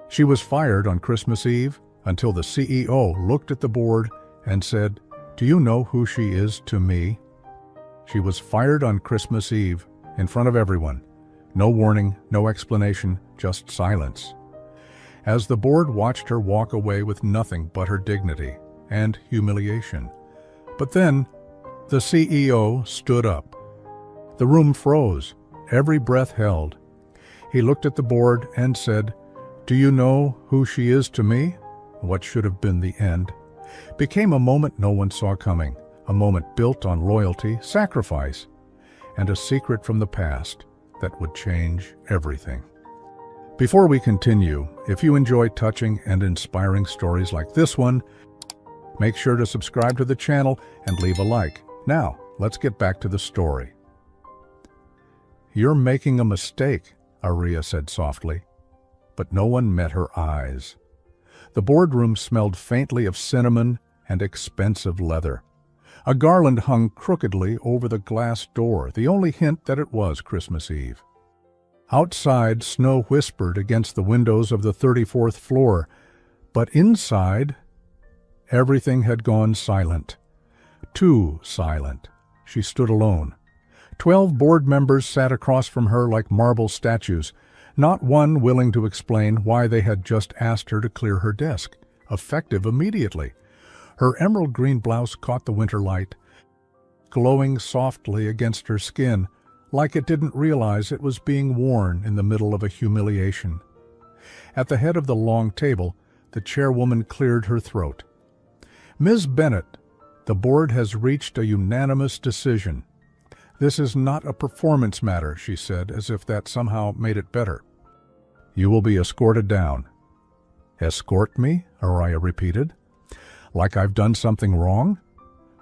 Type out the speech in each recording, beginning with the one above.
She was fired on Christmas Eve until the CEO looked at the board and said, "Do you know who she is to me?" She was fired on Christmas Eve in front of everyone. No warning, no explanation, just silence. As the board watched her walk away with nothing but her dignity and humiliation. But then, the CEO stood up. The room froze, every breath held. He looked at the board and said, "Do you know who she is to me?" What should have been the end became a moment no one saw coming, a moment built on loyalty, sacrifice, and a secret from the past that would change everything. Before we continue, if you enjoy touching and inspiring stories like this one, make sure to subscribe to the channel and leave a like. Now, let's get back to the story. "You're making a mistake," Aria said softly, but no one met her eyes. The boardroom smelled faintly of cinnamon and expensive leather. A garland hung crookedly over the glass door, the only hint that it was Christmas Eve. Outside, snow whispered against the windows of the 34th floor, but inside, everything had gone silent. Too silent. She stood alone. 12 board members sat across from her like marble statues, not one willing to explain why they had just asked her to clear her desk, effective immediately. Her emerald green blouse caught the winter light, glowing softly against her skin, like it didn't realize it was being worn in the middle of a humiliation. At the head of the long table, the chairwoman cleared her throat. "Ms. Bennett, the board has reached a unanimous decision. This is not a performance matter," she said, as if that somehow made it better. "You will be escorted down." "Escort me?" Aria repeated. "Like I've done something wrong?"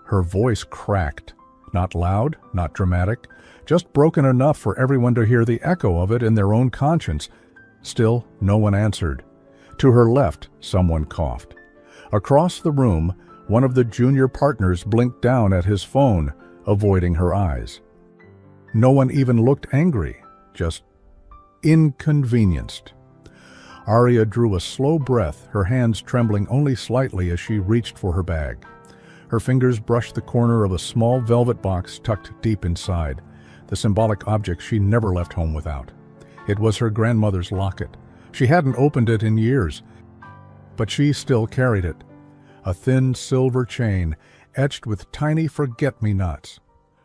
Her voice cracked. Not loud, not dramatic, just broken enough for everyone to hear the echo of it in their own conscience. Still, no one answered. To her left, someone coughed. Across the room, one of the junior partners blinked down at his phone, avoiding her eyes. No one even looked angry, just inconvenienced. Aria drew a slow breath, her hands trembling only slightly as she reached for her bag. Her fingers brushed the corner of a small velvet box tucked deep inside, the symbolic object she never left home without. It was her grandmother's locket. She hadn't opened it in years, but she still carried it. A thin silver chain, etched with tiny forget-me-nots.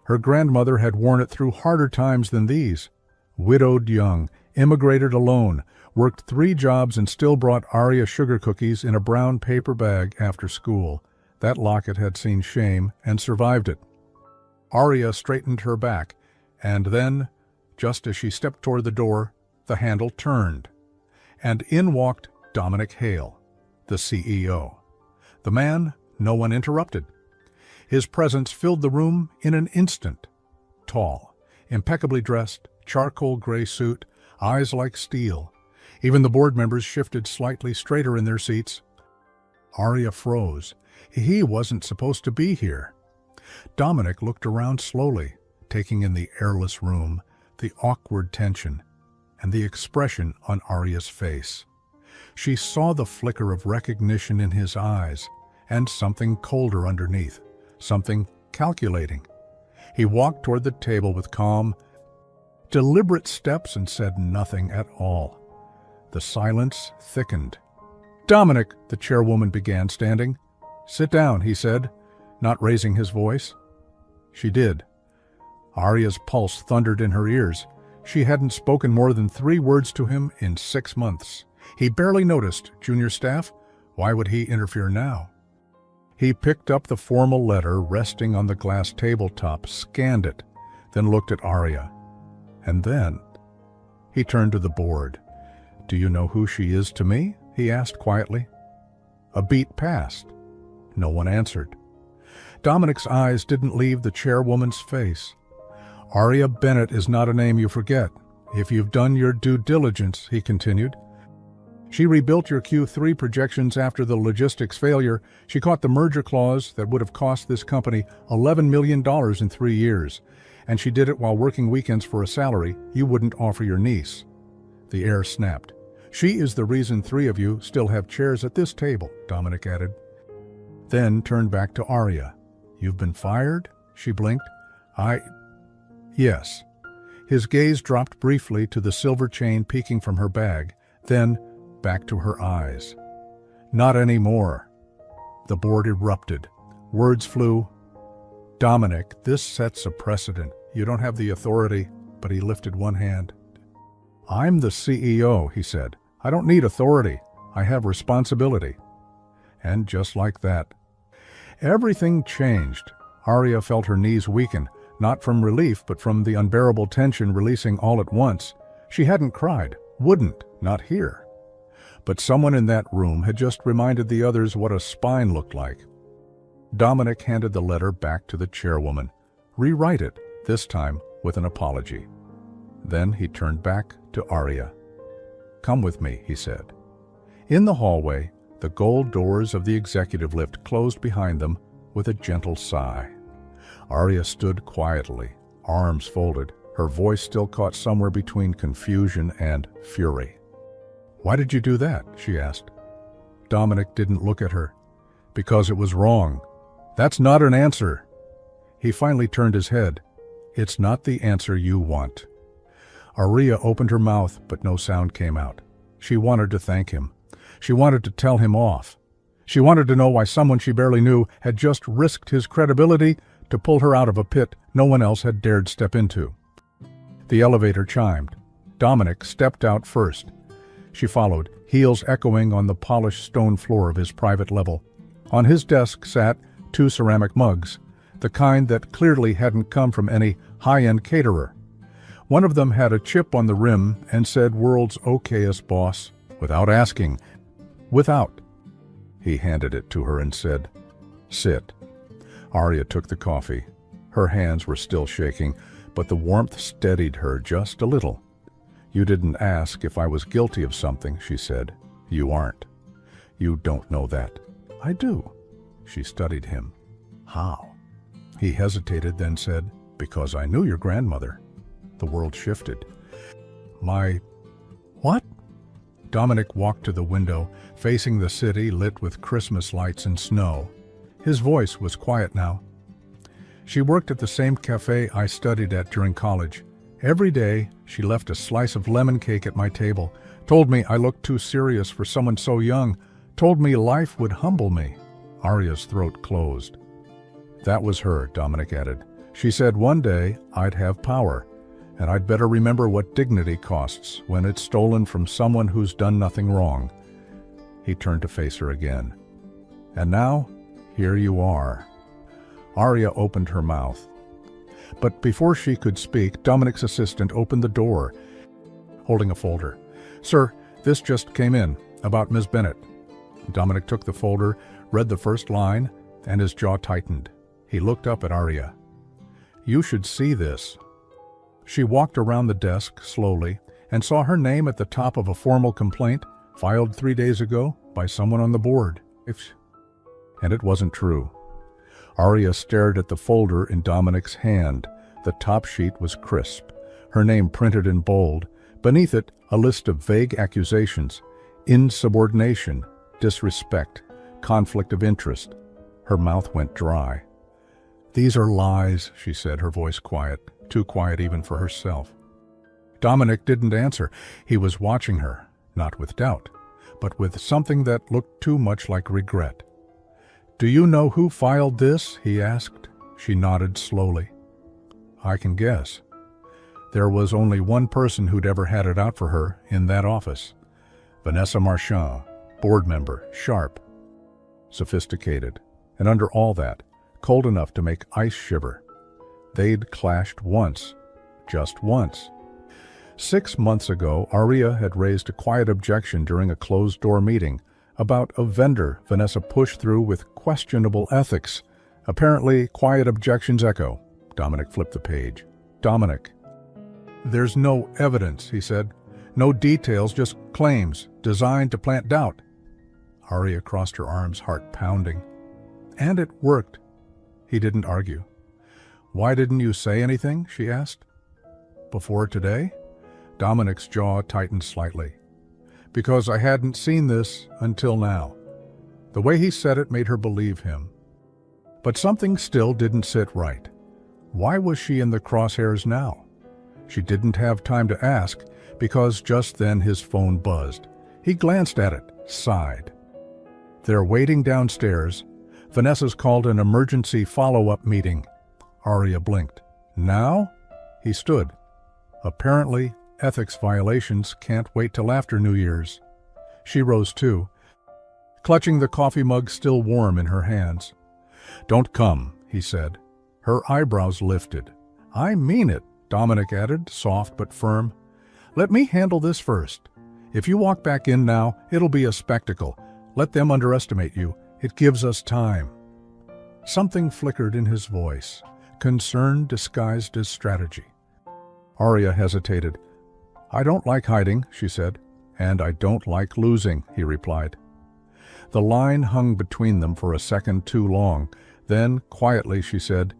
Her grandmother had worn it through harder times than these. Widowed young, immigrated alone, worked 3 jobs and still brought Aria sugar cookies in a brown paper bag after school. That locket had seen shame and survived it. Aria straightened her back, and then, just as she stepped toward the door, the handle turned, and in walked Dominic Hale, the CEO. The man no one interrupted. His presence filled the room in an instant. Tall, impeccably dressed, charcoal gray suit, eyes like steel. Even the board members shifted slightly straighter in their seats. Aria froze. He wasn't supposed to be here. Dominic looked around slowly, taking in the airless room, the awkward tension, and the expression on Aria's face. She saw the flicker of recognition in his eyes, and something colder underneath, something calculating. He walked toward the table with calm, deliberate steps and said nothing at all. The silence thickened. "Dominic," the chairwoman began, standing. "Sit down," he said, not raising his voice. She did. Aria's pulse thundered in her ears. She hadn't spoken more than 3 words to him in 6 months. He barely noticed. Junior staff? Why would he interfere now? He picked up the formal letter resting on the glass tabletop, scanned it, then looked at Aria. And then he turned to the board. "Do you know who she is to me?" he asked quietly. A beat passed. No one answered. Dominic's eyes didn't leave the chairwoman's face. "Aria Bennett is not a name you forget. If you've done your due diligence," he continued. "She rebuilt your Q3 projections after the logistics failure. She caught the merger clause that would have cost this company $11 million in 3 years. And she did it while working weekends for a salary you wouldn't offer your niece." The air snapped. She is the reason 3 of you still have chairs at this table, Dominic added. Then turned back to Arya. You've been fired? She blinked. Yes. His gaze dropped briefly to the silver chain peeking from her bag, then back to her eyes. Not anymore. The board erupted. Words flew. Dominic, this sets a precedent. You don't have the authority, but he lifted one hand. I'm the CEO, he said. I don't need authority. I have responsibility. And just like that, everything changed. Arya felt her knees weaken, not from relief, but from the unbearable tension releasing all at once. She hadn't cried, wouldn't, not here. But someone in that room had just reminded the others what a spine looked like. Dominic handed the letter back to the chairwoman. Rewrite it, this time with an apology. Then he turned back to Arya. Come with me, he said. In the hallway, the gold doors of the executive lift closed behind them with a gentle sigh. Arya stood quietly, arms folded, her voice still caught somewhere between confusion and fury. Why did you do that? She asked. Dominic didn't look at her. Because it was wrong. That's not an answer. He finally turned his head. It's not the answer you want. Arya opened her mouth, but no sound came out. She wanted to thank him. She wanted to tell him off. She wanted to know why someone she barely knew had just risked his credibility to pull her out of a pit no one else had dared step into. The elevator chimed. Dominic stepped out first. She followed, heels echoing on the polished stone floor of his private level. On his desk sat 2 ceramic mugs, the kind that clearly hadn't come from any high-end caterer. One of them had a chip on the rim and said, "World's okayest boss," without asking. Without. He handed it to her and said, "Sit." Arya took the coffee. Her hands were still shaking, but the warmth steadied her just a little. You didn't ask if I was guilty of something, she said. You aren't. You don't know that. I do. She studied him. How? He hesitated, then said, because I knew your grandmother. The world shifted. My... what? Dominic walked to the window, facing the city lit with Christmas lights and snow. His voice was quiet now. She worked at the same cafe I studied at during college. Every day, she left a slice of lemon cake at my table, told me I looked too serious for someone so young, told me life would humble me. Arya's throat closed. That was her, Dominic added. She said one day I'd have power, and I'd better remember what dignity costs when it's stolen from someone who's done nothing wrong. He turned to face her again. And now, here you are. Arya opened her mouth. But before she could speak, Dominic's assistant opened the door, holding a folder. Sir, this just came in, about Ms. Bennett. Dominic took the folder, read the first line, and his jaw tightened. He looked up at Arya. You should see this. She walked around the desk slowly and saw her name at the top of a formal complaint filed 3 days ago by someone on the board. And it wasn't true. Arya stared at the folder in Dominic's hand. The top sheet was crisp, her name printed in bold. Beneath it, a list of vague accusations: insubordination, disrespect, conflict of interest. Her mouth went dry. These are lies, she said, her voice quiet, too quiet even for herself. Dominic didn't answer. He was watching her, not with doubt, but with something that looked too much like regret. Do you know who filed this? He asked. She nodded slowly. I can guess. There was only one person who'd ever had it out for her in that office. Vanessa Marchand, board member, sharp, sophisticated, and under all that, cold enough to make ice shiver. They'd clashed once, just once. 6 months ago, Arya had raised a quiet objection during a closed-door meeting about a vendor Vanessa pushed through with questionable ethics. Apparently, quiet objections echo. Dominic flipped the page. Dominic. There's no evidence, he said. No details, just claims, designed to plant doubt. Arya crossed her arms, heart pounding. And it worked. He didn't argue. Why didn't you say anything? She asked. Before today? Dominic's jaw tightened slightly. because I hadn't seen this until now. The way he said it made her believe him. But something still didn't sit right. Why was she in the crosshairs now? She didn't have time to ask, because just then his phone buzzed. He glanced at it, sighed. They're waiting downstairs. Vanessa's called an emergency follow-up meeting. Arya blinked. Now? He stood. Apparently, ethics violations can't wait till after New Year's. She rose too, clutching the coffee mug still warm in her hands. "Don't come," he said. Her eyebrows lifted. "I mean it," Dominic added, soft but firm. "Let me handle this first. If you walk back in now, it'll be a spectacle. Let them underestimate you. It gives us time." Something flickered in his voice, concern disguised as strategy. Arya hesitated. "I don't like hiding," she said. "And I don't like losing," he replied. The line hung between them for a second too long. Then, quietly, she said,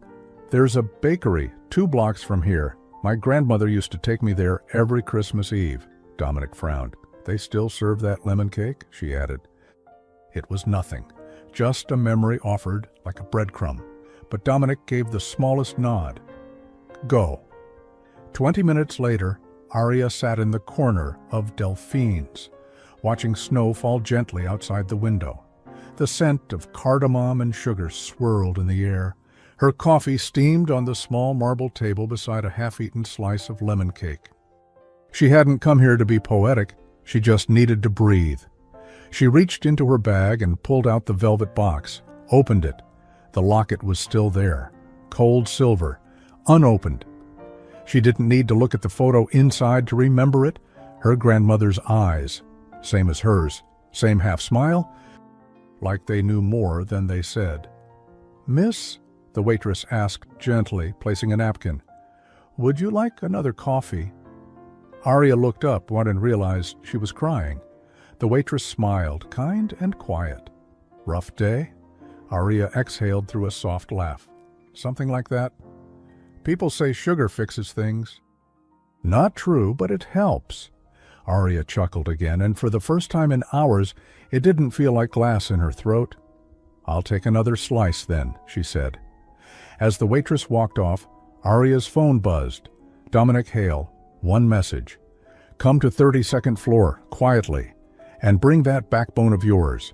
"There's a bakery 2 blocks from here. My grandmother used to take me there every Christmas Eve." Dominic frowned. "They still serve that lemon cake?" she added. It was nothing, just a memory offered like a breadcrumb. But Dominic gave the smallest nod. "Go." 20 minutes later, Arya sat in the corner of Delphine's, watching snow fall gently outside the window. The scent of cardamom and sugar swirled in the air. Her coffee steamed on the small marble table beside a half-eaten slice of lemon cake. She hadn't come here to be poetic, she just needed to breathe. She reached into her bag and pulled out the velvet box, opened it. The locket was still there, cold silver, unopened. She didn't need to look at the photo inside to remember it. Her grandmother's eyes, same as hers, same half-smile, like they knew more than they said. "Miss," the waitress asked gently, placing a napkin, "would you like another coffee?" Arya looked up and realized she was crying. The waitress smiled, kind and quiet. "Rough day?" Arya exhaled through a soft laugh. "Something like that. People say sugar fixes things." "Not true, but it helps." Arya chuckled again, and for the first time in hours, it didn't feel like glass in her throat. "I'll take another slice then," she said. As the waitress walked off, Arya's phone buzzed. Dominic Hale, one message. "Come to 32nd floor, quietly, and bring that backbone of yours."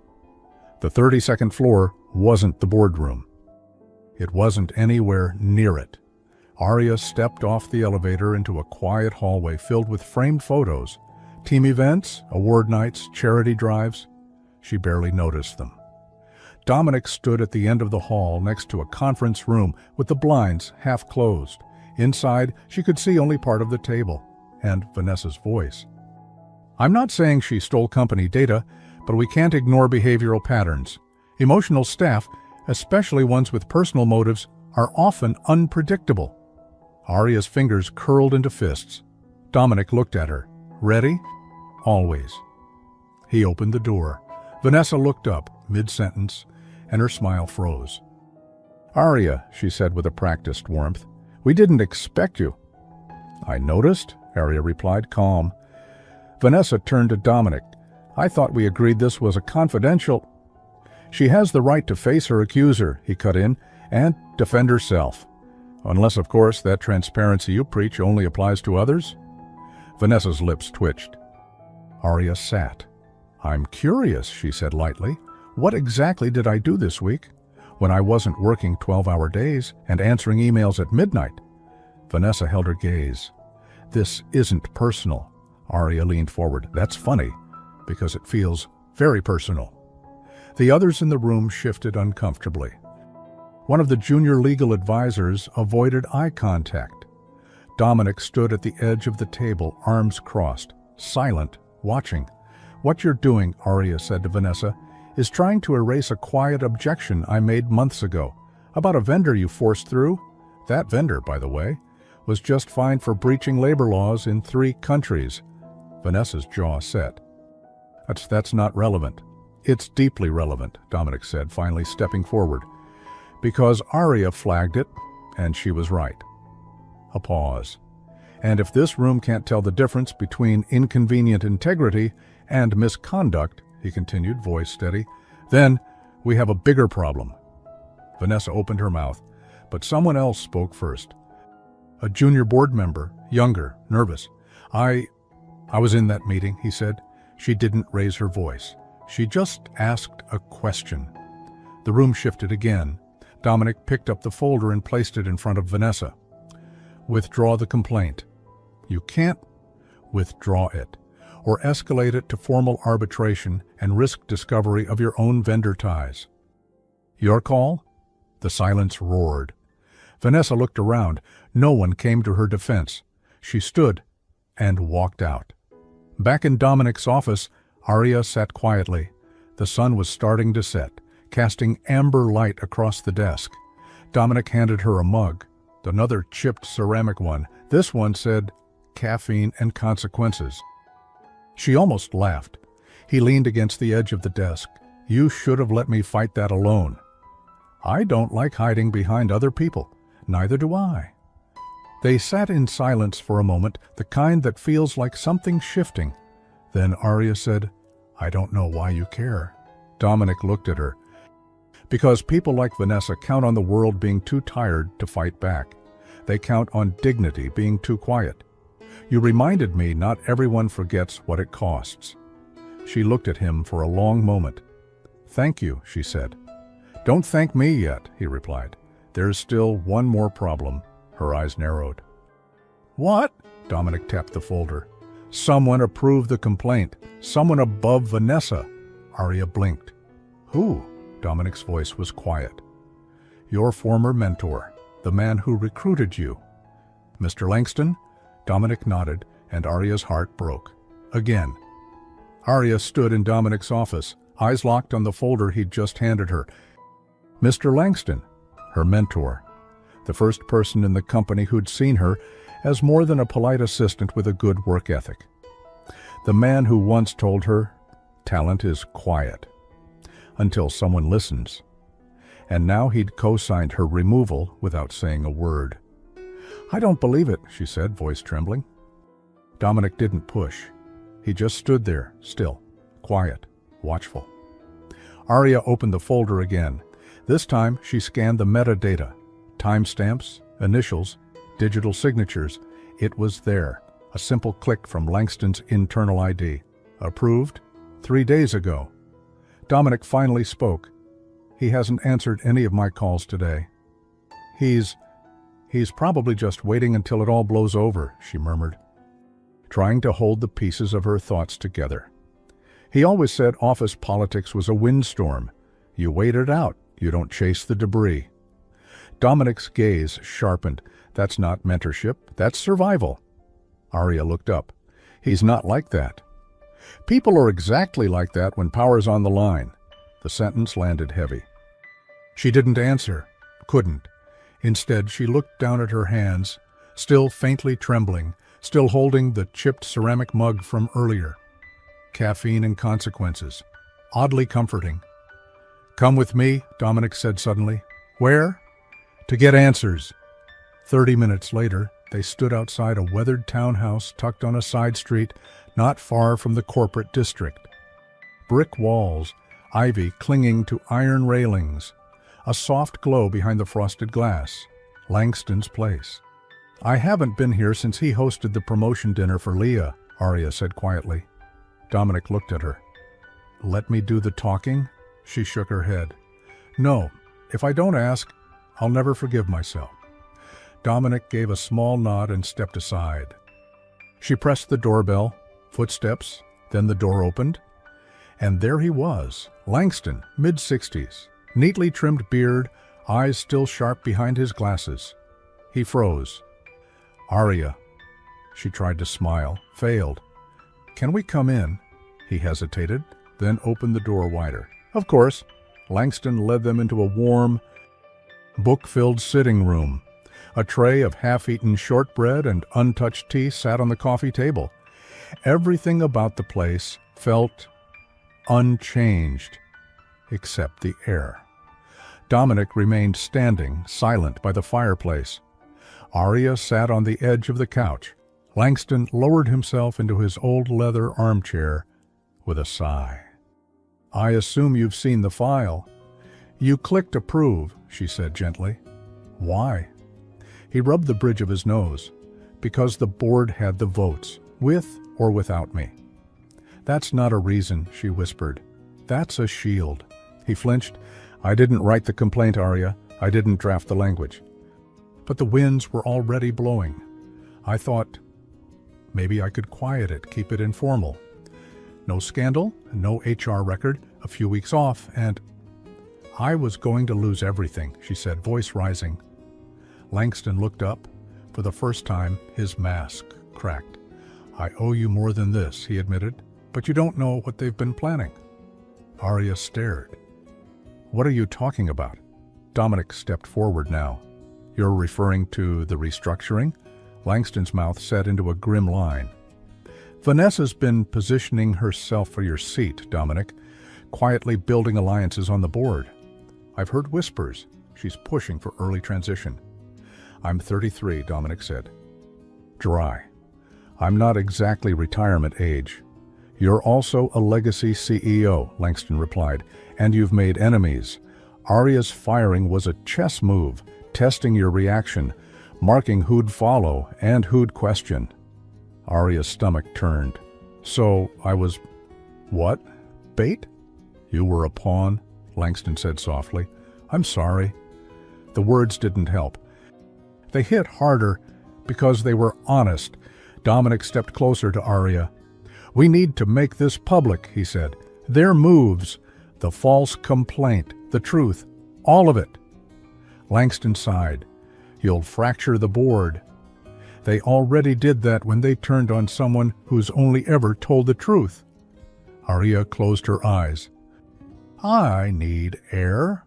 The 32nd floor wasn't the boardroom. It wasn't anywhere near it. Arya stepped off the elevator into a quiet hallway filled with framed photos. Team events, award nights, charity drives. She barely noticed them. Dominic stood at the end of the hall next to a conference room with the blinds half closed. Inside, she could see only part of the table, and Vanessa's voice. "I'm not saying she stole company data, but we can't ignore behavioral patterns. Emotional staff, especially ones with personal motives, are often unpredictable." Arya's fingers curled into fists. Dominic looked at her. "Ready?" "Always." He opened the door. Vanessa looked up, mid-sentence, and her smile froze. "Arya," she said with a practiced warmth, "we didn't expect you." "I noticed," Arya replied, calm. Vanessa turned to Dominic. "I thought we agreed this was a confidential—" "She has the right to face her accuser," he cut in, "and defend herself. Unless, of course, that transparency you preach only applies to others." Vanessa's lips twitched. Arya sat. "I'm curious," she said lightly. "What exactly did I do this week, when I wasn't working 12-hour days and answering emails at midnight?" Vanessa held her gaze. "This isn't personal." Arya leaned forward. "That's funny, because it feels very personal." The others in the room shifted uncomfortably. One of the junior legal advisors avoided eye contact. Dominic stood at the edge of the table, arms crossed, silent, watching. "What you're doing," Arya said to Vanessa, "is trying to erase a quiet objection I made months ago, about a vendor you forced through. That vendor, by the way, was just fined for breaching labor laws in 3 countries. Vanessa's jaw set. That's not relevant." "It's deeply relevant," Dominic said, finally stepping forward. "Because Arya flagged it, and she was right." A pause. "And if this room can't tell the difference between inconvenient integrity and misconduct," he continued, voice steady, "then we have a bigger problem." Vanessa opened her mouth, but someone else spoke first. A junior board member, younger, nervous. I was in that meeting," he said. She didn't raise her voice. She just asked a question. The room shifted again. Dominic picked up the folder and placed it in front of Vanessa. "Withdraw the complaint. You can't withdraw it, or escalate it to formal arbitration and risk discovery of your own vendor ties." "Your call?" The silence roared. Vanessa looked around. No one came to her defense. She stood and walked out. Back in Dominic's office, Arya sat quietly. The sun was starting to set, casting amber light across the desk. Dominic handed her a mug, another chipped ceramic one. This one said, "Caffeine and Consequences." She almost laughed. He leaned against the edge of the desk. "You should have let me fight that alone." "I don't like hiding behind other people. Neither do I." They sat in silence for a moment, the kind that feels like something shifting. Then Arya said, "I don't know why you care." Dominic looked at her. "Because people like Vanessa count on the world being too tired to fight back. They count on dignity being too quiet. You reminded me not everyone forgets what it costs." She looked at him for a long moment. "Thank you," she said. "Don't thank me yet," he replied. "There's still one more problem." Her eyes narrowed. "What?" Dominic tapped the folder. "Someone approved the complaint. Someone above Vanessa." Arya blinked. "Who?" Dominic's voice was quiet. "Your former mentor, the man who recruited you." "Mr. Langston?" Dominic nodded, and Arya's heart broke. Again. Arya stood in Dominic's office, eyes locked on the folder he'd just handed her. Mr. Langston, her mentor, the first person in the company who'd seen her as more than a polite assistant with a good work ethic. The man who once told her, "Talent is quiet until someone listens." And now he'd co-signed her removal without saying a word. "I don't believe it," she said, voice trembling. Dominic didn't push. He just stood there, still, quiet, watchful. Arya opened the folder again. This time she scanned the metadata. Timestamps, initials, digital signatures. It was there. A simple click from Langston's internal ID. Approved 3 days ago. Dominic finally spoke. "He hasn't answered any of my calls today." He's probably just waiting until it all blows over," she murmured, trying to hold the pieces of her thoughts together. "He always said office politics was a windstorm. You wait it out, you don't chase the debris." Dominic's gaze sharpened. "That's not mentorship, that's survival." Arya looked up. "He's not like that." "People are exactly like that when power's on the line." The sentence landed heavy. She didn't answer, couldn't. Instead, she looked down at her hands, still faintly trembling, still holding the chipped ceramic mug from earlier. Caffeine and Consequences. Oddly comforting. "Come with me," Dominic said suddenly. "Where?" "To get answers." 30 minutes later, they stood outside a weathered townhouse tucked on a side street not far from the corporate district. Brick walls, ivy clinging to iron railings, a soft glow behind the frosted glass. Langston's place. "I haven't been here since he hosted the promotion dinner for Leah," Arya said quietly. Dominic looked at her. "Let me do the talking?" She shook her head. "No, if I don't ask, I'll never forgive myself." Dominic gave a small nod and stepped aside. She pressed the doorbell, footsteps, then the door opened. And there he was, Langston, mid-60s, neatly trimmed beard, eyes still sharp behind his glasses. He froze. "Arya." She tried to smile, failed. "Can we come in?" He hesitated, then opened the door wider. "Of course." Langston led them into a warm, book-filled sitting room. A tray of half-eaten shortbread and untouched tea sat on the coffee table. Everything about the place felt unchanged, except the air. Dominic remained standing, silent, by the fireplace. Arya sat on the edge of the couch. Langston lowered himself into his old leather armchair, with a sigh. "I assume you've seen the file." "You clicked approve," she said gently. "Why?" He rubbed the bridge of his nose. "Because the board had the votes, with or without me." "That's not a reason," she whispered. "That's a shield." He flinched. "I didn't write the complaint, Arya. I didn't draft the language." But the winds were already blowing. I thought, maybe I could quiet it, keep it informal. No scandal, no HR record, a few weeks off, and I was going to lose everything, she said, voice rising. Langston looked up. For the first time, his mask cracked. "I owe you more than this," he admitted, "but you don't know what they've been planning." Arya stared. "What are you talking about?" Dominic stepped forward now. "You're referring to the restructuring?" Langston's mouth set into a grim line. "Vanessa's been positioning herself for your seat, Dominic, quietly building alliances on the board. I've heard whispers. She's pushing for early transition." "I'm 33, Dominic said. Dry. "I'm not exactly retirement age." "You're also a legacy CEO, Langston replied, "and you've made enemies. Arya's firing was a chess move, testing your reaction, marking who'd follow and who'd question." Arya's stomach turned. "So I was, what, bait?" "You were a pawn," Langston said softly. "I'm sorry." The words didn't help. They hit harder because they were honest. Dominic stepped closer to Arya. "We need to make this public," he said. "Their moves, the false complaint, the truth, all of it." Langston sighed. "You'll fracture the board." "They already did that when they turned on someone who's only ever told the truth." Arya closed her eyes. "I need air."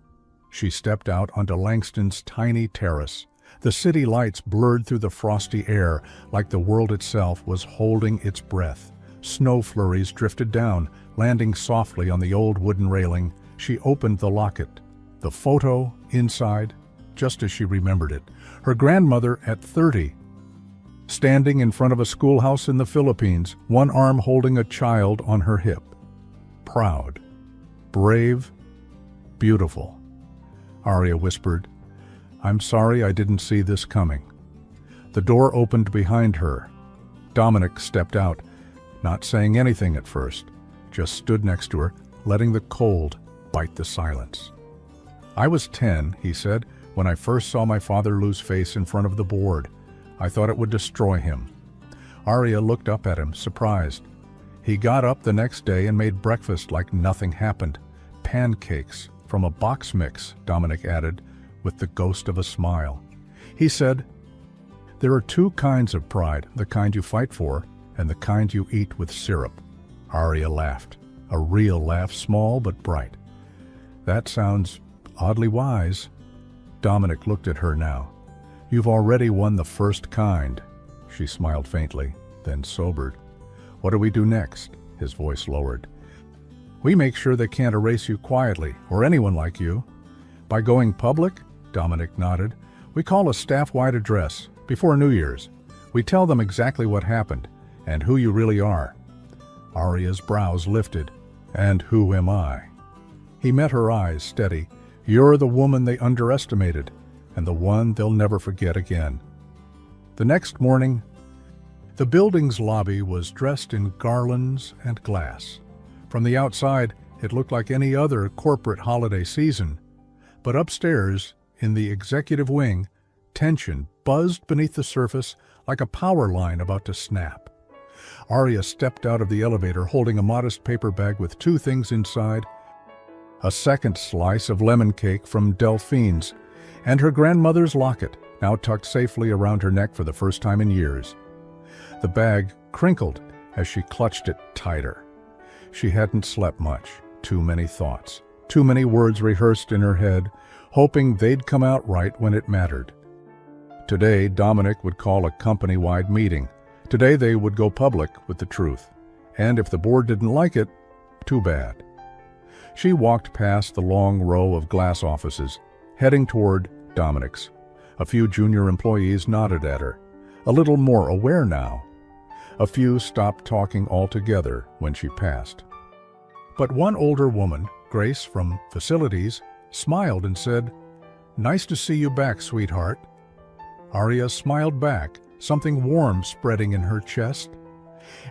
She stepped out onto Langston's tiny terrace. The city lights blurred through the frosty air like the world itself was holding its breath. Snow flurries drifted down, landing softly on the old wooden railing. She opened the locket. The photo inside, just as she remembered it. Her grandmother at 30, standing in front of a schoolhouse in the Philippines, one arm holding a child on her hip. Proud, brave, beautiful. Arya whispered, "I'm sorry I didn't see this coming." The door opened behind her. Dominic stepped out, not saying anything at first, just stood next to her, letting the cold bite the silence. "I was 10, he said, when I first saw my father lose face in front of the board. I thought it would destroy him." Arya looked up at him, surprised. "He got up the next day and made breakfast like nothing happened. Pancakes from a box mix," Dominic added, with the ghost of a smile. He said, "There are two kinds of pride, the kind you fight for and the kind you eat with syrup." Arya laughed, a real laugh, small but bright. "That sounds oddly wise." Dominic looked at her now. "You've already won the first kind." She smiled faintly, then sobered. "What do we do next?" His voice lowered. "We make sure they can't erase you quietly, or anyone like you." "By going public?" Dominic nodded. "We call a staff-wide address, before New Year's. We tell them exactly what happened, and who you really are." Arya's brows lifted. "And who am I?" He met her eyes, steady. "You're the woman they underestimated, and the one they'll never forget again." The next morning, the building's lobby was dressed in garlands and glass. From the outside, it looked like any other corporate holiday season. But upstairs, in the executive wing, tension buzzed beneath the surface like a power line about to snap. Arya stepped out of the elevator holding a modest paper bag with two things inside: a second slice of lemon cake from Delphine's, and her grandmother's locket, now tucked safely around her neck for the first time in years. The bag crinkled as she clutched it tighter. She hadn't slept much. Too many thoughts. Too many words rehearsed in her head, hoping they'd come out right when it mattered. Today, Dominic would call a company-wide meeting. Today they would go public with the truth. And if the board didn't like it, too bad. She walked past the long row of glass offices, heading toward Dominic's. A few junior employees nodded at her, a little more aware now. A few stopped talking altogether when she passed. But one older woman, Grace from facilities, smiled and said, "Nice to see you back, sweetheart." Arya smiled back, something warm spreading in her chest.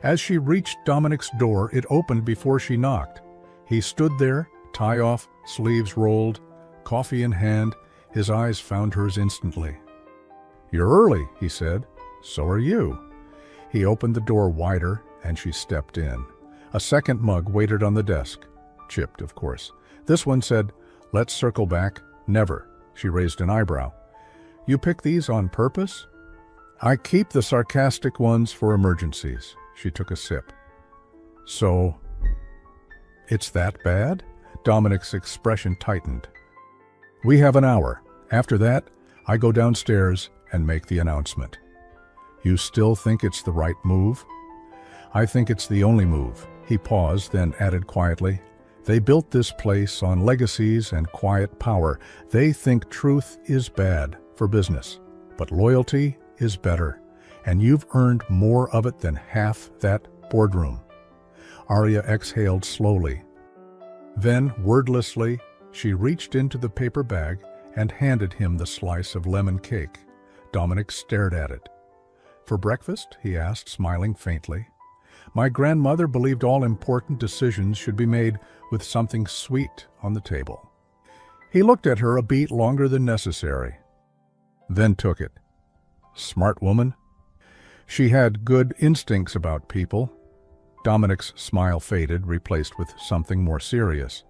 As she reached Dominic's door, it opened before she knocked. He stood there, tie off, sleeves rolled, coffee in hand. His eyes found hers instantly. "You're early," he said. "So are you." He opened the door wider, and she stepped in. A second mug waited on the desk. Chipped, of course. This one said, "Let's circle back." "Never." She raised an eyebrow. "You pick these on purpose?" "I keep the sarcastic ones for emergencies." She took a sip. "So, it's that bad?" Dominic's expression tightened. "We have an hour. After that, I go downstairs and make the announcement." "You still think it's the right move?" "I think it's the only move." He paused, then added quietly, "They built this place on legacies and quiet power. They think truth is bad for business, but loyalty is better, and you've earned more of it than half that boardroom." Arya exhaled slowly. Then, wordlessly, she reached into the paper bag and handed him the slice of lemon cake. Dominic stared at it. "For breakfast?" he asked, smiling faintly. "My grandmother believed all important decisions should be made with something sweet on the table." He looked at her a beat longer than necessary, then took it. Smart woman. She had good instincts about people. Dominic's smile faded, replaced with something more serious.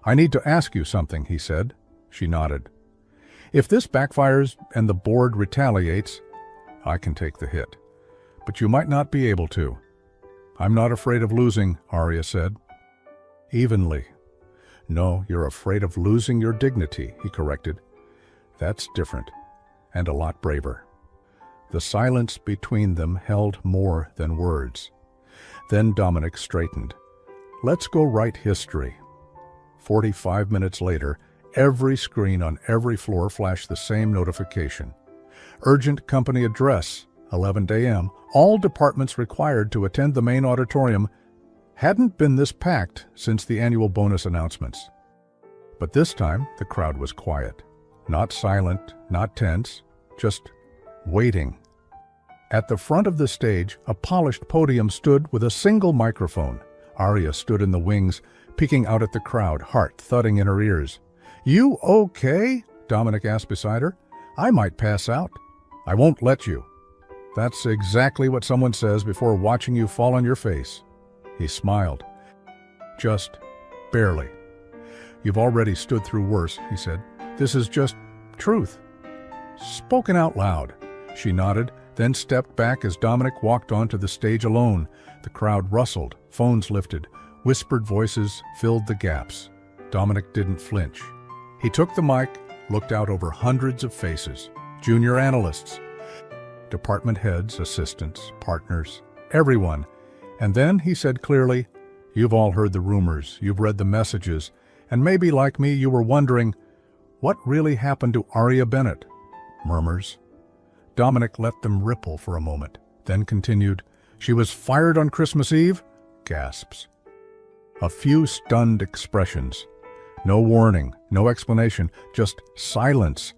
"I need to ask you something," he said. She nodded. "If this backfires and the board retaliates, I can take the hit. But you might not be able to." "I'm not afraid of losing," Arya said. "Evenly." "No, you're afraid of losing your dignity," he corrected. "That's different, and a lot braver." The silence between them held more than words. Then Dominic straightened. "Let's go write history." 45 minutes later, every screen on every floor flashed the same notification. "Urgent company address, 11 a.m. All departments required to attend the main auditorium." Hadn't been this packed since the annual bonus announcements. But this time, the crowd was quiet. Not silent, not tense, just waiting. At the front of the stage, a polished podium stood with a single microphone. Arya stood in the wings, peeking out at the crowd, heart thudding in her ears. "You okay?" Dominic asked beside her. "I might pass out." "I won't let you." "That's exactly what someone says before watching you fall on your face." He smiled. "Just barely." "You've already stood through worse," he said. "This is just truth. Spoken out loud." She nodded, then stepped back as Dominic walked onto the stage alone. The crowd rustled, phones lifted, whispered voices filled the gaps. Dominic didn't flinch. He took the mic, looked out over hundreds of faces, junior analysts, department heads, assistants, partners, everyone. And then he said clearly, "You've all heard the rumors, you've read the messages, and maybe like me you were wondering, what really happened to Arya Bennett?" Murmurs. Dominic let them ripple for a moment, then continued, "She was fired on Christmas Eve?" Gasps. A few stunned expressions. No warning, no explanation, just silence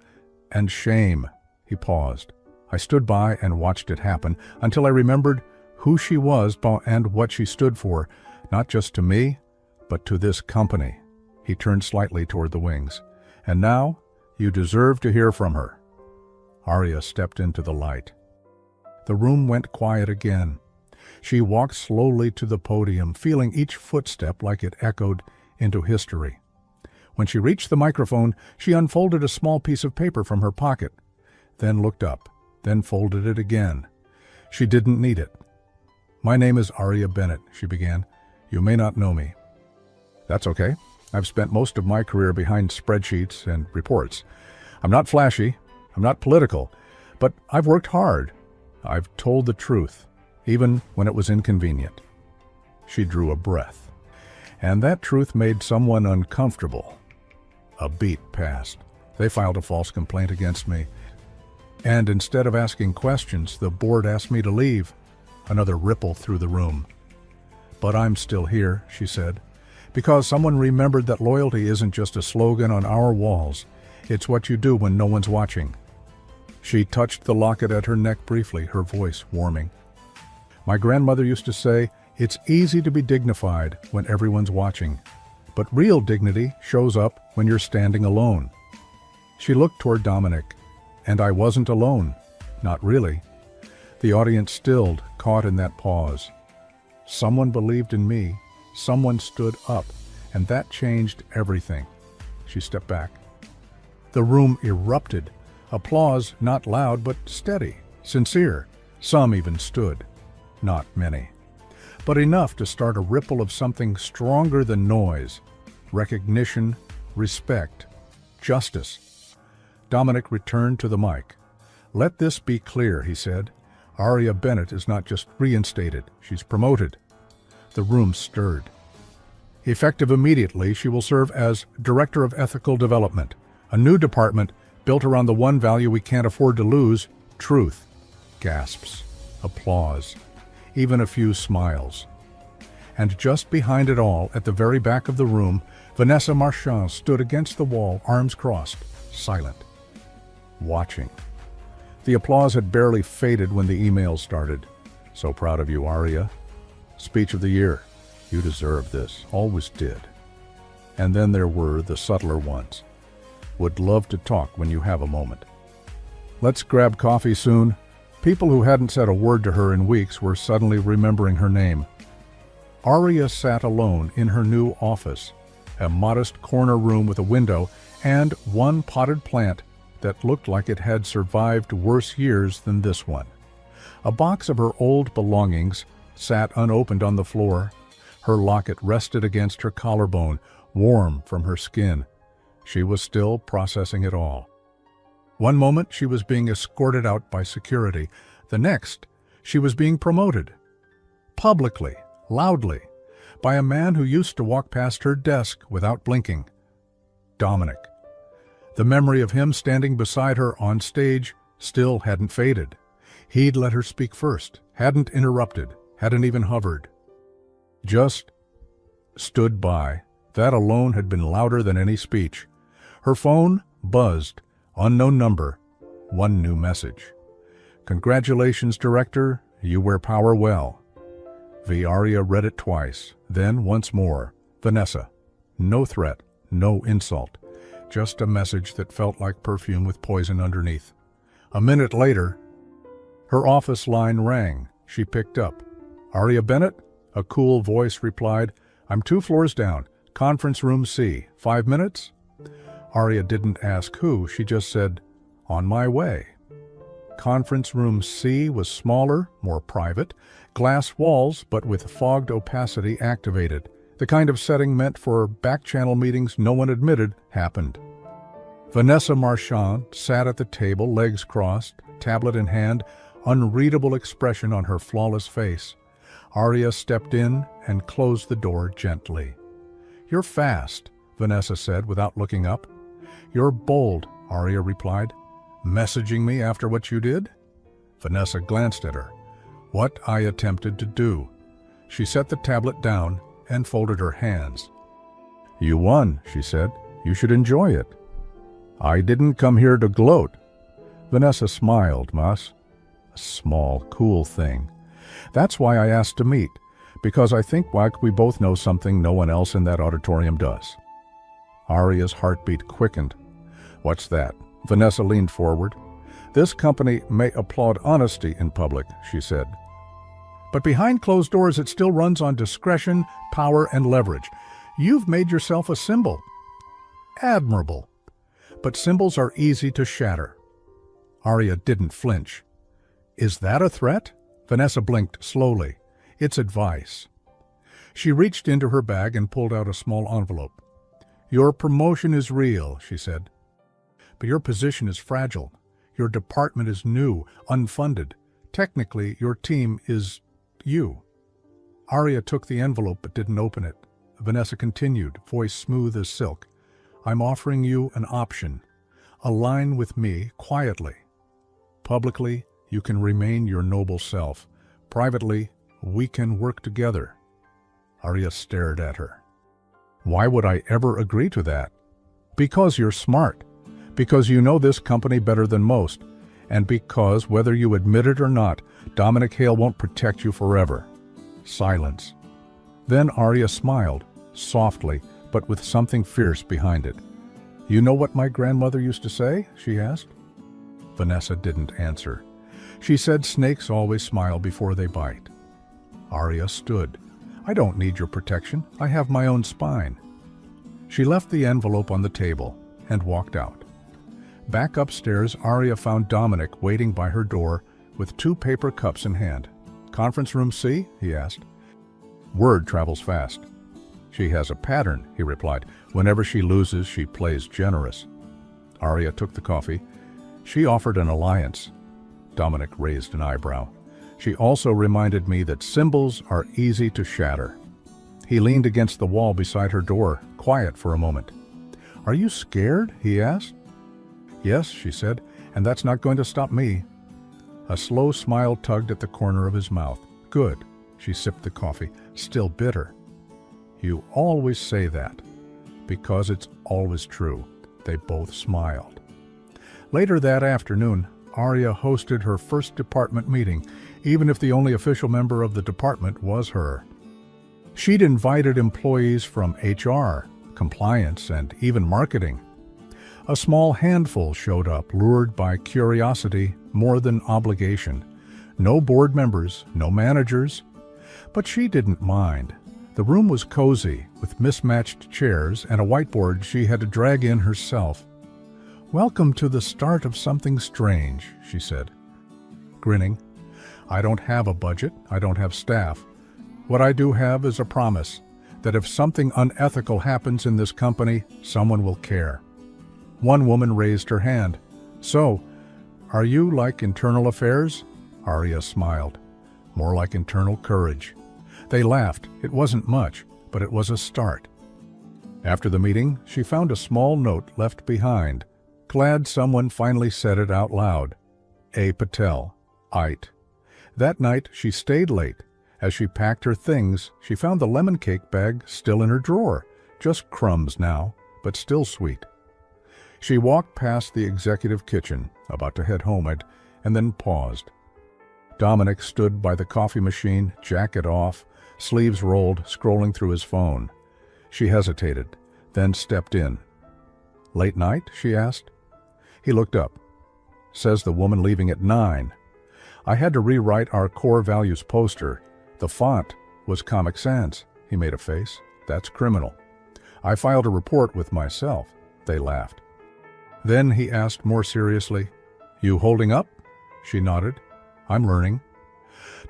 and shame. He paused. I stood by and watched it happen until I remembered who she was and what she stood for, not just to me, but to this company. He turned slightly toward the wings. "And now, you deserve to hear from her." Arya stepped into the light. The room went quiet again. She walked slowly to the podium, feeling each footstep like it echoed into history. When she reached the microphone, she unfolded a small piece of paper from her pocket, then looked up, then folded it again. She didn't need it. "My name is Arya Bennett," she began. "You may not know me." "That's okay. I've spent most of my career behind spreadsheets and reports. I'm not flashy. I'm not political, but I've worked hard. I've told the truth, even when it was inconvenient." She drew a breath, and that truth made someone uncomfortable. A beat passed. They filed a false complaint against me, and instead of asking questions, the board asked me to leave. Another ripple through the room. "But I'm still here," she said, Because someone remembered that loyalty isn't just a slogan on our walls. It's what you do when no one's watching. She touched the locket at her neck briefly, her voice warming. My grandmother used to say, it's easy to be dignified when everyone's watching, but real dignity shows up when you're standing alone. She looked toward Dominic, and I wasn't alone. Not really. The audience stilled, caught in that pause. Someone believed in me, someone stood up, and that changed everything. She stepped back. The room erupted. Applause not loud but steady, sincere. Some even stood. Not many. But enough to start a ripple of something stronger than noise. Recognition, respect, justice. Dominic returned to the mic. Let this be clear, he said. Aria Bennett is not just reinstated, she's promoted. The room stirred. Effective immediately, she will serve as Director of Ethical Development, a new department built around the one value we can't afford to lose, truth. Gasps, applause, even a few smiles. And just behind it all, at the very back of the room, Vanessa Marchand stood against the wall, arms crossed, silent, watching. The applause had barely faded when the email started. So proud of you, Aria. Speech of the year. You deserve this. Always did. And then there were the subtler ones. Would love to talk when you have a moment. Let's grab coffee soon. People who hadn't said a word to her in weeks were suddenly remembering her name. Aria sat alone in her new office, a modest corner room with a window and one potted plant that looked like it had survived worse years than this one. A box of her old belongings sat unopened on the floor. Her locket rested against her collarbone, warm from her skin. She was still processing it all. One moment she was being escorted out by security. The next, she was being promoted. Publicly, loudly, by a man who used to walk past her desk without blinking. Dominic. The memory of him standing beside her on stage still hadn't faded. He'd let her speak first, hadn't interrupted, hadn't even hovered. Just stood by. That alone had been louder than any speech. Her phone buzzed. Unknown number. One new message. Congratulations, Director. You wear power well. Aria read it twice, then once more. Vanessa. No threat, no insult. Just a message that felt like perfume with poison underneath. A minute later, her office line rang. She picked up. Aria Bennett? A cool voice replied, I'm 2 floors down. Conference room C. 5 minutes? Aria didn't ask who, she just said, on my way. Conference room C was smaller, more private, glass walls but with fogged opacity activated. The kind of setting meant for back-channel meetings no one admitted happened. Vanessa Marchand sat at the table, legs crossed, tablet in hand, unreadable expression on her flawless face. Aria stepped in and closed the door gently. You're fast, Vanessa said without looking up. You're bold, Aria replied. Messaging me after what you did? Vanessa glanced at her. What I attempted to do. She set the tablet down and folded her hands. You won, she said. You should enjoy it. I didn't come here to gloat. Vanessa smiled, Mas. A small, cool thing. That's why I asked to meet, because I think like we both know something no one else in that auditorium does. Aria's heartbeat quickened. What's that? Vanessa leaned forward. This company may applaud honesty in public, she said. But behind closed doors it still runs on discretion, power, and leverage. You've made yourself a symbol. Admirable. But symbols are easy to shatter. Aria didn't flinch. Is that a threat? Vanessa blinked slowly. It's advice. She reached into her bag and pulled out a small envelope. Your promotion is real, she said. But your position is fragile. Your department is new, unfunded. Technically, your team is you. Aria took the envelope but didn't open it. Vanessa continued, voice smooth as silk. I'm offering you an option. Align with me quietly. Publicly, you can remain your noble self. Privately, we can work together. Aria stared at her. Why would I ever agree to that? Because you're smart. Because you know this company better than most. And because, whether you admit it or not, Dominic Hale won't protect you forever. Silence. Then Arya smiled, softly, but with something fierce behind it. You know what my grandmother used to say? She asked. Vanessa didn't answer. She said snakes always smile before they bite. Arya stood. I don't need your protection. I have my own spine. She left the envelope on the table and walked out. Back upstairs, Arya found Dominic waiting by her door with 2 paper cups in hand. Conference room C? He asked. Word travels fast. She has a pattern, he replied. Whenever she loses, she plays generous. Arya took the coffee. She offered an alliance. Dominic raised an eyebrow. She also reminded me that symbols are easy to shatter. He leaned against the wall beside her door, quiet for a moment. Are you scared? He asked. Yes, she said, and that's not going to stop me. A slow smile tugged at the corner of his mouth. Good. She sipped the coffee, still bitter. You always say that. Because it's always true. They both smiled. Later that afternoon, Arya hosted her first department meeting, even if the only official member of the department was her. She'd invited employees from HR, compliance, and even marketing. A small handful showed up, lured by curiosity more than obligation. No board members, no managers. But she didn't mind. The room was cozy, with mismatched chairs and a whiteboard she had to drag in herself. Welcome to the start of something strange, she said. Grinning, I don't have a budget, I don't have staff. What I do have is a promise that if something unethical happens in this company, someone will care. One woman raised her hand. So, are you like internal affairs? Arya smiled. More like internal courage. They laughed. It wasn't much, but it was a start. After the meeting, she found a small note left behind. Glad someone finally said it out loud. A. Patel, IT. That night, she stayed late. As she packed her things, she found the lemon cake bag still in her drawer. Just crumbs now, but still sweet. She walked past the executive kitchen, about to head home, and then paused. Dominic stood by the coffee machine, jacket off, sleeves rolled, scrolling through his phone. She hesitated, then stepped in. Late night? She asked. He looked up. Says the woman leaving at 9. I had to rewrite our core values poster. The font was Comic Sans. He made a face. That's criminal. I filed a report with myself. They laughed. Then he asked more seriously, You holding up? She nodded. I'm learning.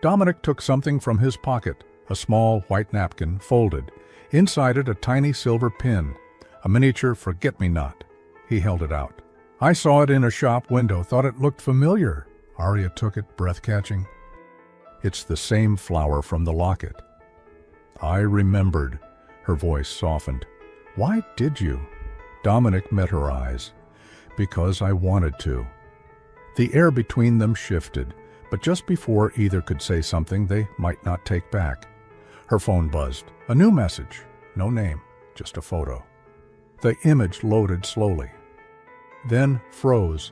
Dominic took something from his pocket, a small white napkin, folded. Inside it a tiny silver pin, a miniature forget-me-not. He held it out. I saw it in a shop window, thought it looked familiar. Arya took it, breath-catching. It's the same flower from the locket. I remembered. Her voice softened. Why did you? Dominic met her eyes. Because I wanted to. The air between them shifted, but just before either could say something they might not take back. Her phone buzzed. A new message. No name, just a photo. The image loaded slowly. Then froze.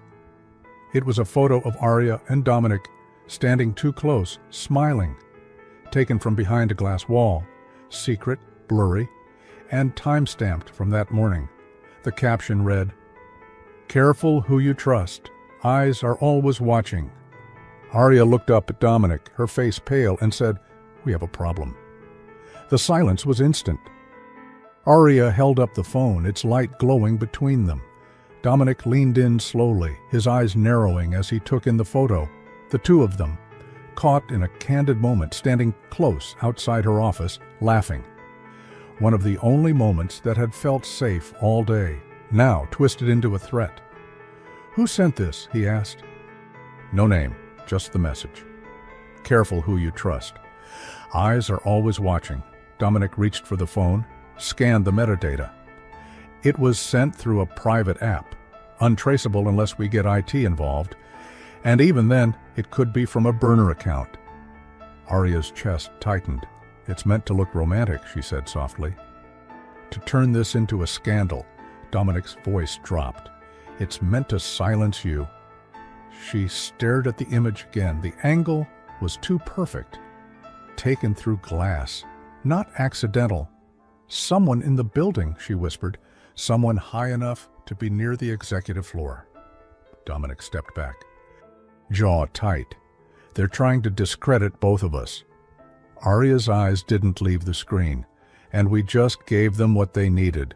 It was a photo of Arya and Dominic standing too close, smiling, taken from behind a glass wall, secret, blurry, and time-stamped from that morning. The caption read, Careful who you trust. Eyes are always watching. Arya looked up at Dominic, her face pale, and said, We have a problem. The silence was instant. Arya held up the phone, its light glowing between them. Dominic leaned in slowly, his eyes narrowing as he took in the photo. The two of them, caught in a candid moment, standing close outside her office, laughing. One of the only moments that had felt safe all day, now twisted into a threat. Who sent this? He asked. No name, just the message. Careful who you trust. Eyes are always watching. Dominic reached for the phone, scanned the metadata. It was sent through a private app, untraceable unless we get IT involved, and even then, it could be from a burner account. Arya's chest tightened. It's meant to look romantic, she said softly. to turn this into a scandal. Dominic's voice dropped. It's meant to silence you. She stared at the image again. The angle was too perfect. Taken through glass. Not accidental. Someone in the building, she whispered. Someone high enough to be near the executive floor. Dominic stepped back. Jaw tight. They're trying to discredit both of us. Aria's eyes didn't leave the screen, and we just gave them what they needed.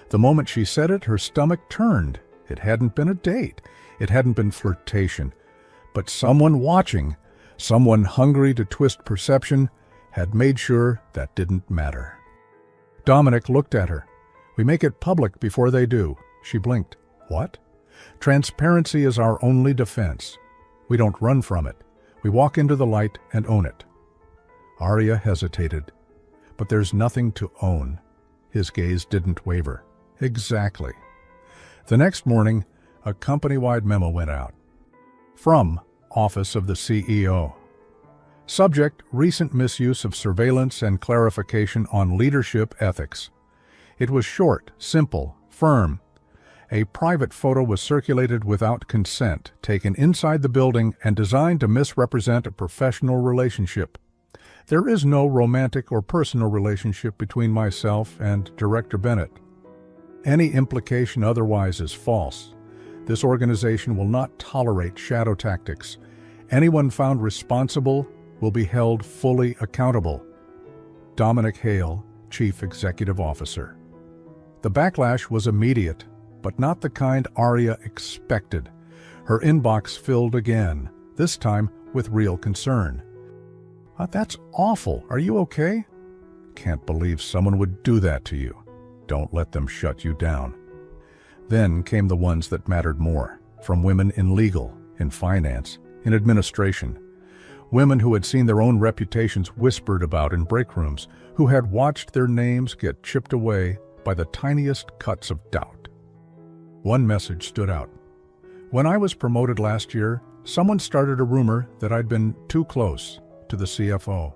The moment she said it, her stomach turned. It hadn't been a date. It hadn't been flirtation. But someone watching, someone hungry to twist perception, had made sure that didn't matter. Dominic looked at her. We make it public before they do. She blinked. What? Transparency is our only defense. We don't run from it. We walk into the light and own it. Aria hesitated. But there's nothing to own. His gaze didn't waver. Exactly. The next morning, a company-wide memo went out. From Office of the CEO. Subject: recent misuse of surveillance and clarification on leadership ethics. It was short, simple, firm. A private photo was circulated without consent, taken inside the building and designed to misrepresent a professional relationship. There is no romantic or personal relationship between myself and Director Bennett. Any implication otherwise is false. This organization will not tolerate shadow tactics. Anyone found responsible will be held fully accountable. Dominic Hale, Chief Executive Officer. The backlash was immediate, but not the kind Aria expected. Her inbox filled again, this time with real concern. That's awful. Are you okay? Can't believe someone would do that to you. Don't let them shut you down. Then came the ones that mattered more, from women in legal, in finance, in administration. Women who had seen their own reputations whispered about in break rooms, who had watched their names get chipped away by the tiniest cuts of doubt. One message stood out. When I was promoted last year, someone started a rumor that I'd been too close to the CFO.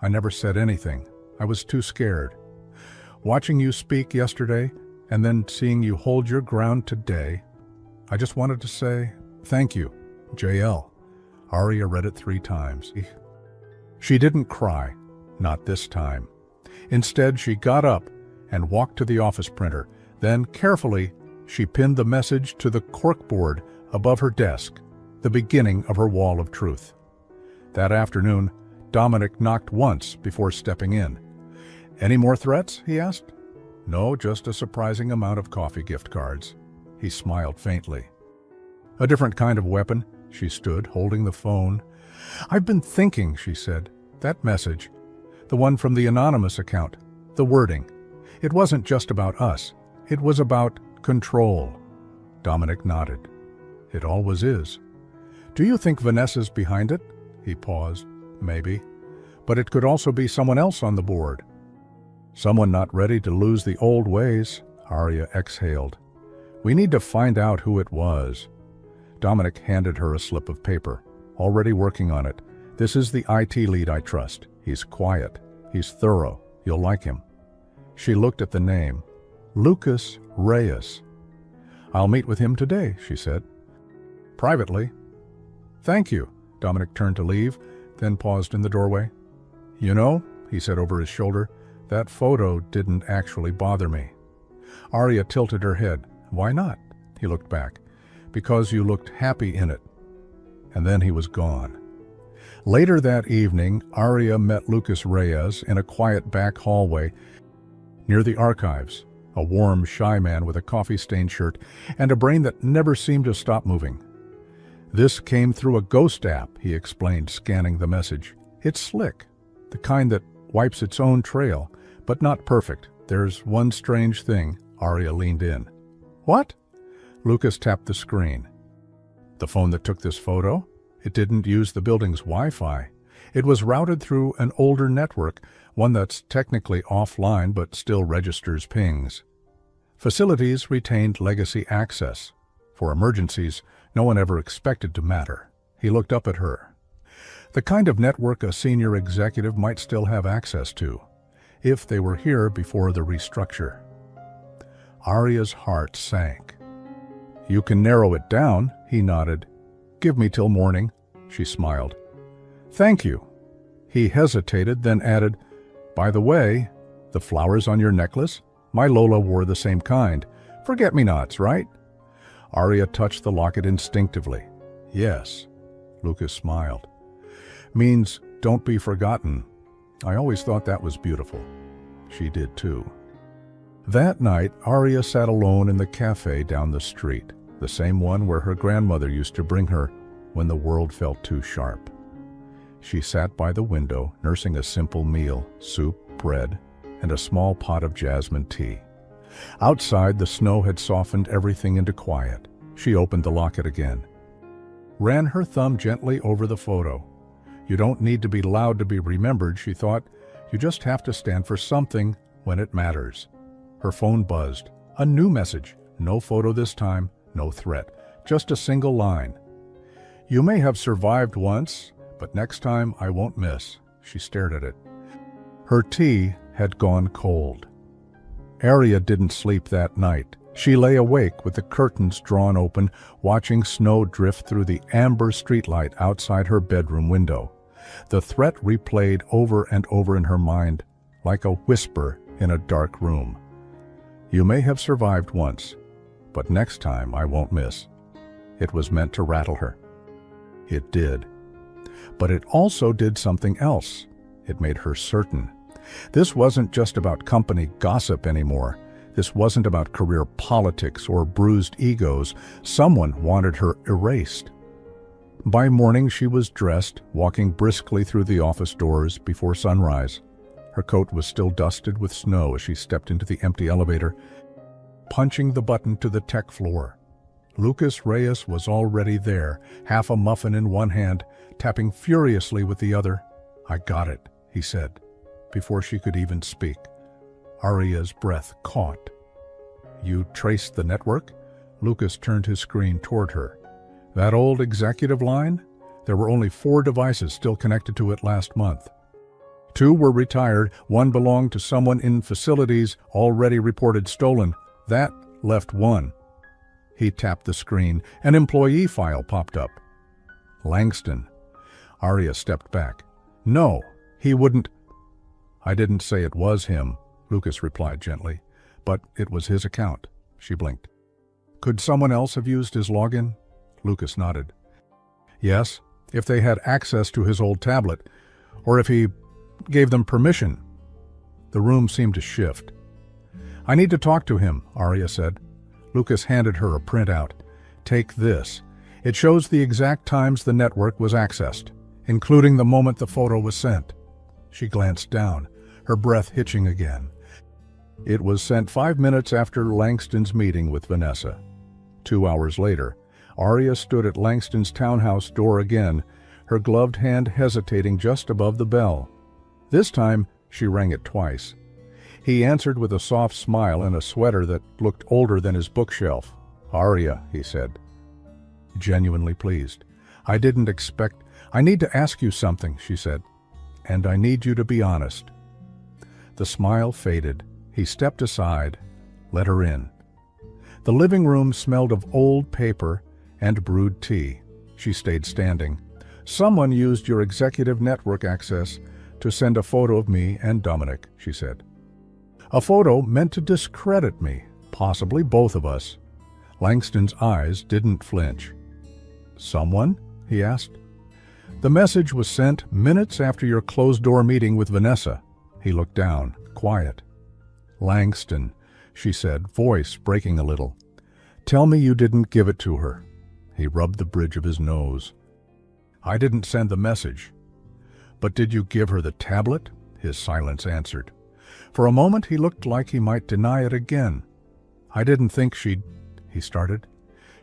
I never said anything. I was too scared. Watching you speak yesterday, and then seeing you hold your ground today, I just wanted to say, thank you, JL. Aria read it 3 times. She didn't cry, not this time. Instead, she got up and walked to the office printer. Then, carefully, she pinned the message to the corkboard above her desk, the beginning of her wall of truth. That afternoon, Dominic knocked once before stepping in. Any more threats? He asked. No, just a surprising amount of coffee gift cards. He smiled faintly. A different kind of weapon. She stood, holding the phone. I've been thinking, she said. That message, the one from the anonymous account, the wording. It wasn't just about us. It was about control. Dominic nodded. It always is. Do you think Vanessa's behind it? He paused. Maybe. But it could also be someone else on the board. Someone not ready to lose the old ways, Aria exhaled. We need to find out who it was. Dominic handed her a slip of paper. Already working on it. This is the IT lead I trust. He's quiet. He's thorough. You'll like him. She looked at the name. Lucas Reyes. I'll meet with him today, she said. Privately. Thank you. Dominic turned to leave, then paused in the doorway. You know, he said over his shoulder, that photo didn't actually bother me. Aria tilted her head. Why not? He looked back. Because you looked happy in it. And then he was gone. Later that evening, Aria met Lucas Reyes in a quiet back hallway near the archives, a warm, shy man with a coffee-stained shirt and a brain that never seemed to stop moving. This came through a ghost app, he explained, scanning the message. It's slick, the kind that wipes its own trail, but not perfect. There's one strange thing. Aria leaned in. What? Lucas tapped the screen. The phone that took this photo? It didn't use the building's Wi-Fi. It was routed through an older network, one that's technically offline but still registers pings. Facilities retained legacy access. For emergencies, no one ever expected to matter. He looked up at her. The kind of network a senior executive might still have access to. if they were here before the restructure. Arya's heart sank. "You can narrow it down," he nodded. "Give me till morning," she smiled. "Thank you." He hesitated, then added, "By the way, the flowers on your necklace? My Lola wore the same kind. Forget-me-nots, right?" Arya touched the locket instinctively. "Yes." Lucas smiled. "Means don't be forgotten. I always thought that was beautiful." She did too. That night, Arya sat alone in the cafe down the street, the same one where her grandmother used to bring her when the world felt too sharp. She sat by the window, nursing a simple meal, soup, bread, and a small pot of jasmine tea. Outside, the snow had softened everything into quiet. She opened the locket again. Ran her thumb gently over the photo. You don't need to be loud to be remembered, she thought. You just have to stand for something when it matters. Her phone buzzed. A new message. No photo this time, no threat. Just a single line. "You may have survived once, but next time I won't miss." She stared at it. Her tea had gone cold. Arya didn't sleep that night. She lay awake with the curtains drawn open, watching snow drift through the amber streetlight outside her bedroom window. The threat replayed over and over in her mind, like a whisper in a dark room. "You may have survived once, but next time I won't miss." It was meant to rattle her. It did. But it also did something else. It made her certain. This wasn't just about company gossip anymore. This wasn't about career politics or bruised egos. Someone wanted her erased. By morning, she was dressed, walking briskly through the office doors before sunrise. Her coat was still dusted with snow as she stepped into the empty elevator, punching the button to the tech floor. Lucas Reyes was already there, half a muffin in one hand, tapping furiously with the other. "I got it," he said, before she could even speak. Arya's breath caught. "You traced the network?" Lucas turned his screen toward her. "That old executive line? There were only 4 devices still connected to it last month. 2 were retired, 1 belonged to someone in facilities already reported stolen. That left 1. He tapped the screen. An employee file popped up. "Langston." Arya stepped back. "No, he wouldn't." "I didn't say it was him," Lucas replied gently. "But it was his account." She blinked. "Could someone else have used his login?" Lucas nodded. "Yes, if they had access to his old tablet, or if he gave them permission." The room seemed to shift. "I need to talk to him," Arya said. Lucas handed her a printout. "Take this. It shows the exact times the network was accessed, including the moment the photo was sent." She glanced down, her breath hitching again. It was sent 5 minutes after Langston's meeting with Vanessa. 2 hours later, Arya stood at Langston's townhouse door again, her gloved hand hesitating just above the bell. This time, she rang it twice. He answered with a soft smile and a sweater that looked older than his bookshelf. "Arya," he said. Genuinely pleased. "I didn't expect—" "I need to ask you something," she said. "And I need you to be honest." The smile faded. He stepped aside, let her in. The living room smelled of old paper and brewed tea. She stayed standing. "Someone used your executive network access to send a photo of me and Dominic," she said. "A photo meant to discredit me, possibly both of us." Langston's eyes didn't flinch. "Someone?" he asked. "The message was sent minutes after your closed-door meeting with Vanessa." He looked down, quiet. "Langston," she said, voice breaking a little. "Tell me you didn't give it to her." He rubbed the bridge of his nose. "I didn't send the message." "But did you give her the tablet?" His silence answered. For a moment he looked like he might deny it again. "I didn't think she'd—" he started.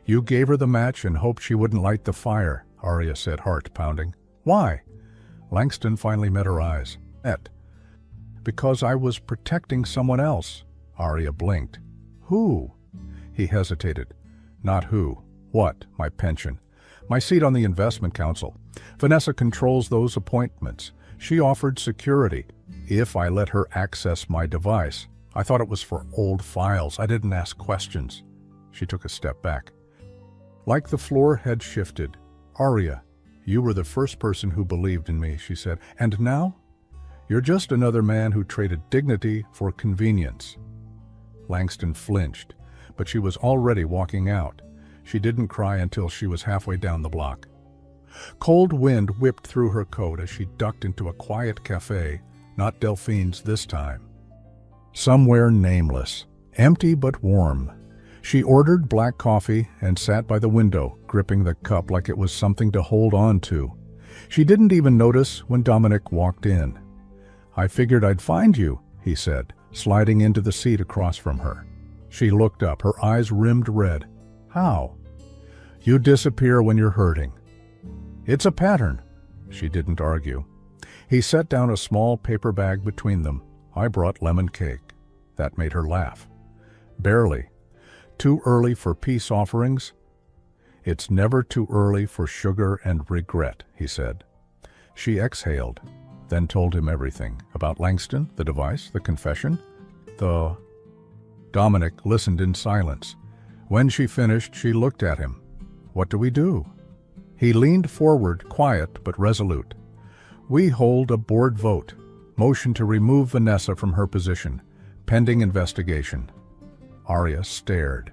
"You gave her the match and hoped she wouldn't light the fire," Arya said, heart pounding. "Why?" Langston finally met her eyes. "Because I was protecting someone else." Arya blinked. "Who?" He hesitated. "Not who. What? My pension. My seat on the investment council. Vanessa controls those appointments. She offered security. if I let her access my device. I thought it was for old files. I didn't ask questions. She took a step back. Like the floor had shifted. Arya, you were the first person who believed in me, she said. And now? You're just another man who traded dignity for convenience. Langston flinched, but she was already walking out. She didn't cry until she was halfway down the block. Cold wind whipped through her coat as she ducked into a quiet cafe, not Delphine's this time. Somewhere nameless, empty but warm. She ordered black coffee and sat by the window, gripping the cup like it was something to hold on to. She didn't even notice when Dominic walked in. "I figured I'd find you," he said, sliding into the seat across from her. She looked up, her eyes rimmed red. "How?" "You disappear when you're hurting." "It's a pattern." She didn't argue. He set down a small paper bag between them. "I brought lemon cake." That made her laugh. "Barely. Too early for peace offerings?" "It's never too early for sugar and regret," he said. She exhaled, then told him everything. About Langston, the device, the confession, Dominic listened in silence. When she finished, she looked at him. "What do we do?" He leaned forward, quiet but resolute. "We hold a board vote. Motion to remove Vanessa from her position. Pending investigation." Arya stared.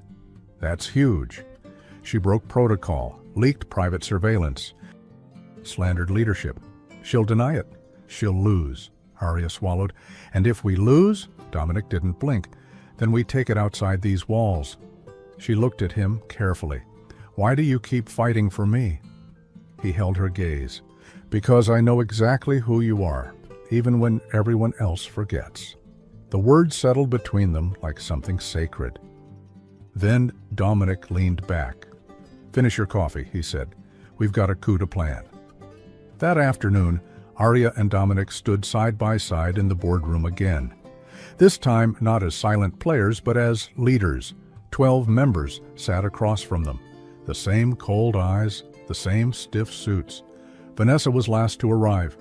"That's huge." She broke protocol, leaked private surveillance, slandered leadership. "She'll deny it. She'll lose." Arya swallowed. "And if we lose," Dominic didn't blink, "then we take it outside these walls." She looked at him carefully. "Why do you keep fighting for me?" He held her gaze. "Because I know exactly who you are, even when everyone else forgets." The words settled between them like something sacred. Then Dominic leaned back. "Finish your coffee," he said. "We've got a coup to plan." That afternoon, Arya and Dominic stood side by side in the boardroom again. This time not as silent players, but as leaders. 12 members sat across from them. The same cold eyes, the same stiff suits. Vanessa was last to arrive.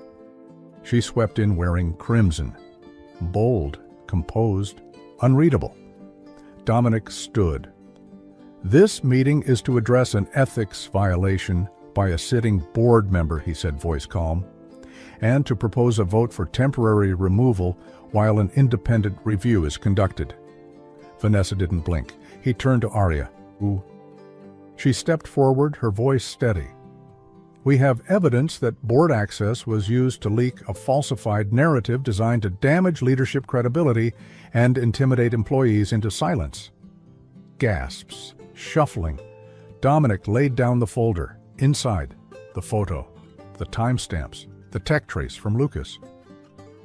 She swept in wearing crimson. Bold, composed, unreadable. Dominic stood. "This meeting is to address an ethics violation by a sitting board member," he said, voice calm, "and to propose a vote for temporary removal while an independent review is conducted." Vanessa didn't blink. He turned to Arya, who... She stepped forward, her voice steady. "We have evidence that board access was used to leak a falsified narrative designed to damage leadership credibility and intimidate employees into silence." Gasps, shuffling. Dominic laid down the folder. Inside, the photo, the timestamps, the tech trace from Lucas,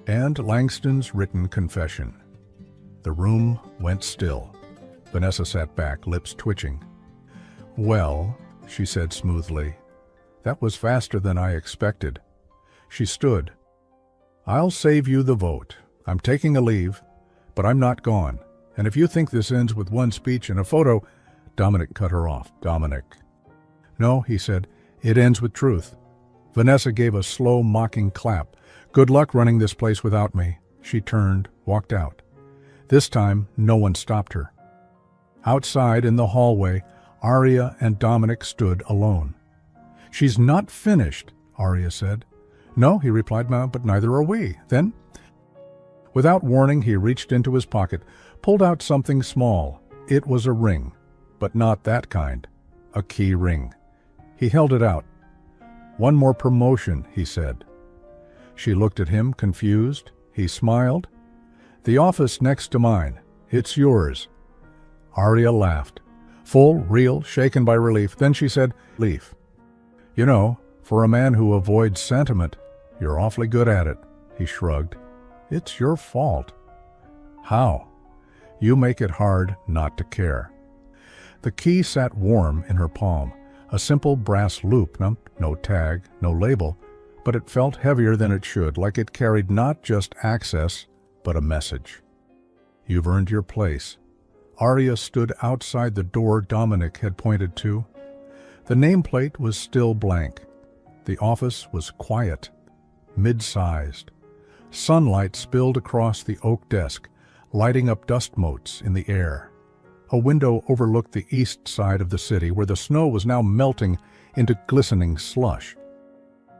and Langston's written confession. The room went still. Vanessa sat back, lips twitching. "Well," she said smoothly, "that was faster than I expected." She stood. "I'll save you the vote. I'm taking a leave, but I'm not gone. And if you think this ends with one speech and a photo—" Dominic cut her off. "Dominic." "No," he said, "it ends with truth." Vanessa gave a slow, mocking clap. "Good luck running this place without me." She turned, walked out. This time, no one stopped her. Outside in the hallway, Arya and Dominic stood alone. "She's not finished," Arya said. "No," he replied, "but neither are we." Then, without warning, he reached into his pocket, pulled out something small. It was a ring, but not that kind. A key ring. He held it out. "One more promotion," he said. She looked at him, confused. He smiled. "The office next to mine. It's yours." Arya laughed. Full, real, shaken by relief. Then she said, "Leaf. You know, for a man who avoids sentiment, you're awfully good at it." He shrugged. "It's your fault." "How?" "You make it hard not to care." The key sat warm in her palm. A simple brass loop, no tag, no label, but it felt heavier than it should, like it carried not just access, but a message. "You've earned your place." Arya stood outside the door Dominic had pointed to. The nameplate was still blank. The office was quiet, mid-sized. Sunlight spilled across the oak desk, lighting up dust motes in the air. A window overlooked the east side of the city, where the snow was now melting into glistening slush.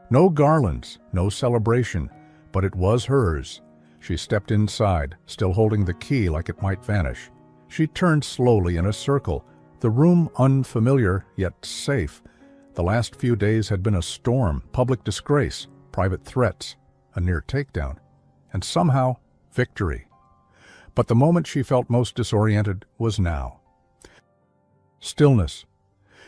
No garlands, no celebration, but it was hers. She stepped inside, still holding the key like it might vanish. She turned slowly in a circle, the room unfamiliar yet safe. The last few days had been a storm, public disgrace, private threats, a near takedown, and somehow victory. But the moment she felt most disoriented was now. Stillness.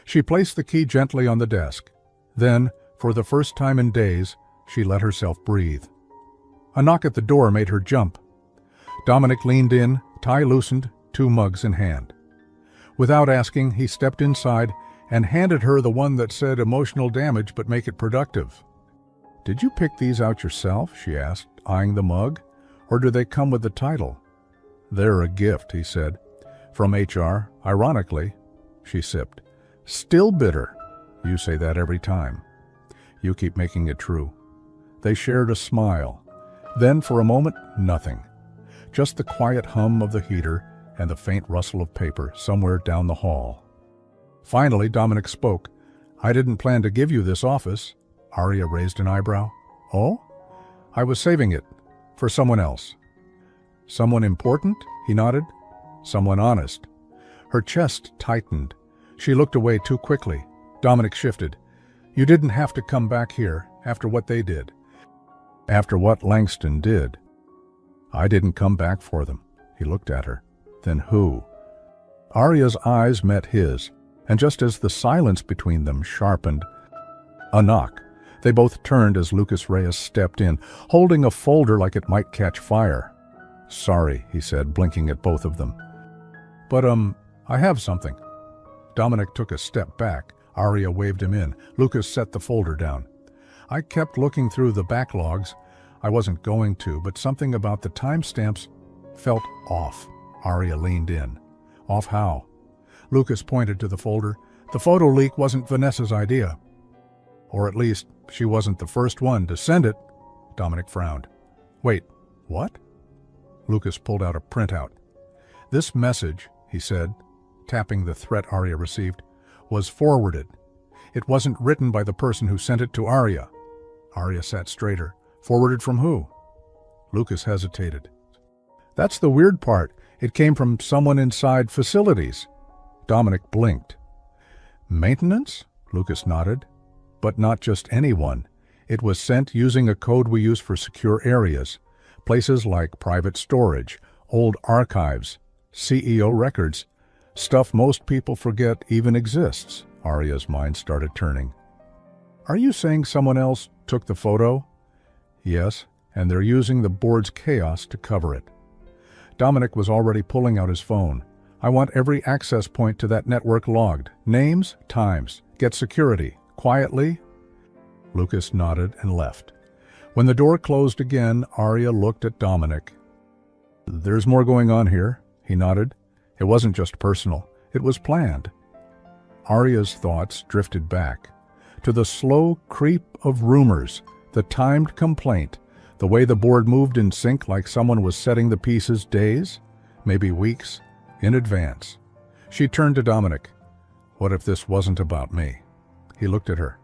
She placed the key gently on the desk. Then, for the first time in days, she let herself breathe. A knock at the door made her jump. Dominic leaned in, tie loosened, 2 mugs in hand. Without asking, he stepped inside and handed her the one that said emotional damage but make it productive. "Did you pick these out yourself?" she asked, eyeing the mug. "Or do they come with the title?" "They're a gift," he said. "From HR, ironically." She sipped. "Still bitter." "You say that every time." "You keep making it true." They shared a smile. Then, for a moment, nothing. Just the quiet hum of the heater and the faint rustle of paper somewhere down the hall. Finally, Dominic spoke. "I didn't plan to give you this office." Arya raised an eyebrow. "Oh?" "I was saving it. For someone else." "Someone important?" He nodded. "Someone honest." Her chest tightened. She looked away too quickly. Dominic shifted. "You didn't have to come back here after what they did." "After what Langston did." "I didn't come back for them." He looked at her. "Then who?" Arya's eyes met his, and just as the silence between them sharpened, a knock. They both turned as Lucas Reyes stepped in, holding a folder like it might catch fire. "Sorry," he said, blinking at both of them. "But, I have something." Dominic took a step back. Arya waved him in. Lucas set the folder down. "I kept looking through the backlogs. I wasn't going to, but something about the timestamps felt off." Arya leaned in. "Off how?" Lucas pointed to the folder. "The photo leak wasn't Vanessa's idea. Or at least, she wasn't the first one to send it." Dominic frowned. "Wait, what?" Lucas pulled out a printout. "This message," he said, tapping the threat Arya received, "was forwarded. It wasn't written by the person who sent it to Arya." Arya sat straighter. "Forwarded from who?" Lucas hesitated. "That's the weird part. It came from someone inside facilities." Dominic blinked. "Maintenance?" Lucas nodded. "But not just anyone. It was sent using a code we use for secure areas. Places like private storage, old archives, CEO records, stuff most people forget even exists." Arya's mind started turning. "Are you saying someone else took the photo?" "Yes, and they're using the board's chaos to cover it." Dominic was already pulling out his phone. "I want every access point to that network logged. Names, times. Get security. Quietly." Lucas nodded and left. When the door closed again, Arya looked at Dominic. "There's more going on here," he nodded. "It wasn't just personal. It was planned." Arya's thoughts drifted back to the slow creep of rumors, the timed complaint, the way the board moved in sync like someone was setting the pieces days, maybe weeks, in advance. She turned to Dominic. "What if this wasn't about me?" He looked at her.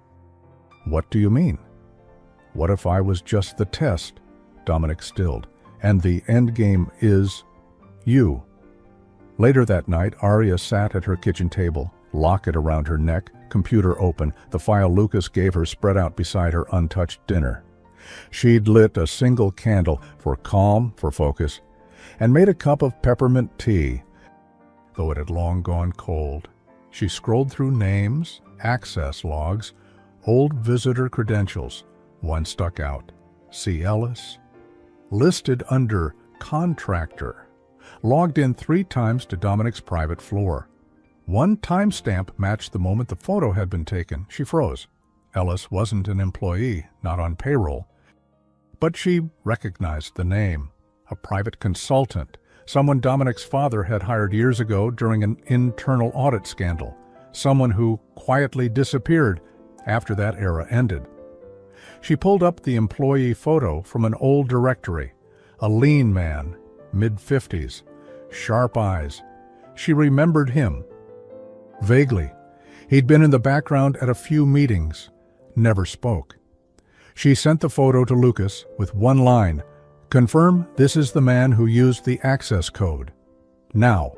"What do you mean?" "What if I was just the test?" Dominic stilled. "And the end game is you." Later that night, Arya sat at her kitchen table, locket around her neck, computer open, the file Lucas gave her spread out beside her untouched dinner. She'd lit a single candle for calm, for focus, and made a cup of peppermint tea, though it had long gone cold. She scrolled through names, access logs, old visitor credentials. One stuck out. C. Ellis. Listed under contractor. Logged in 3 times to Dominic's private floor. One timestamp matched the moment the photo had been taken. She froze. Ellis wasn't an employee, not on payroll. But she recognized the name. A private consultant. Someone Dominic's father had hired years ago during an internal audit scandal. Someone who quietly disappeared after that era ended. She pulled up the employee photo from an old directory. A lean man, mid-50s, sharp eyes. She remembered him. Vaguely. He'd been in the background at a few meetings, never spoke. She sent the photo to Lucas with one line, "Confirm this is the man who used the access code. Now."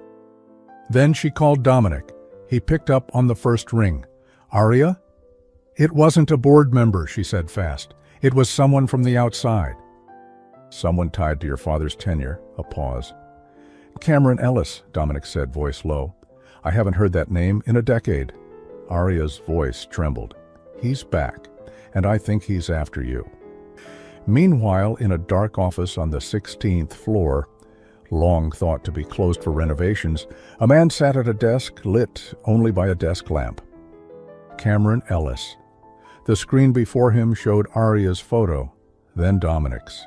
Then she called Dominic. He picked up on the first ring. "Aria?" "It wasn't a board member," she said fast. "It was someone from the outside." "Someone tied to your father's tenure." A pause. "Cameron Ellis," Dominic said, voice low. "I haven't heard that name in a decade." Aria's voice trembled. "He's back, and I think he's after you." Meanwhile, in a dark office on the 16th floor, long thought to be closed for renovations, a man sat at a desk lit only by a desk lamp. Cameron Ellis. The screen before him showed Aria's photo, then Dominic's.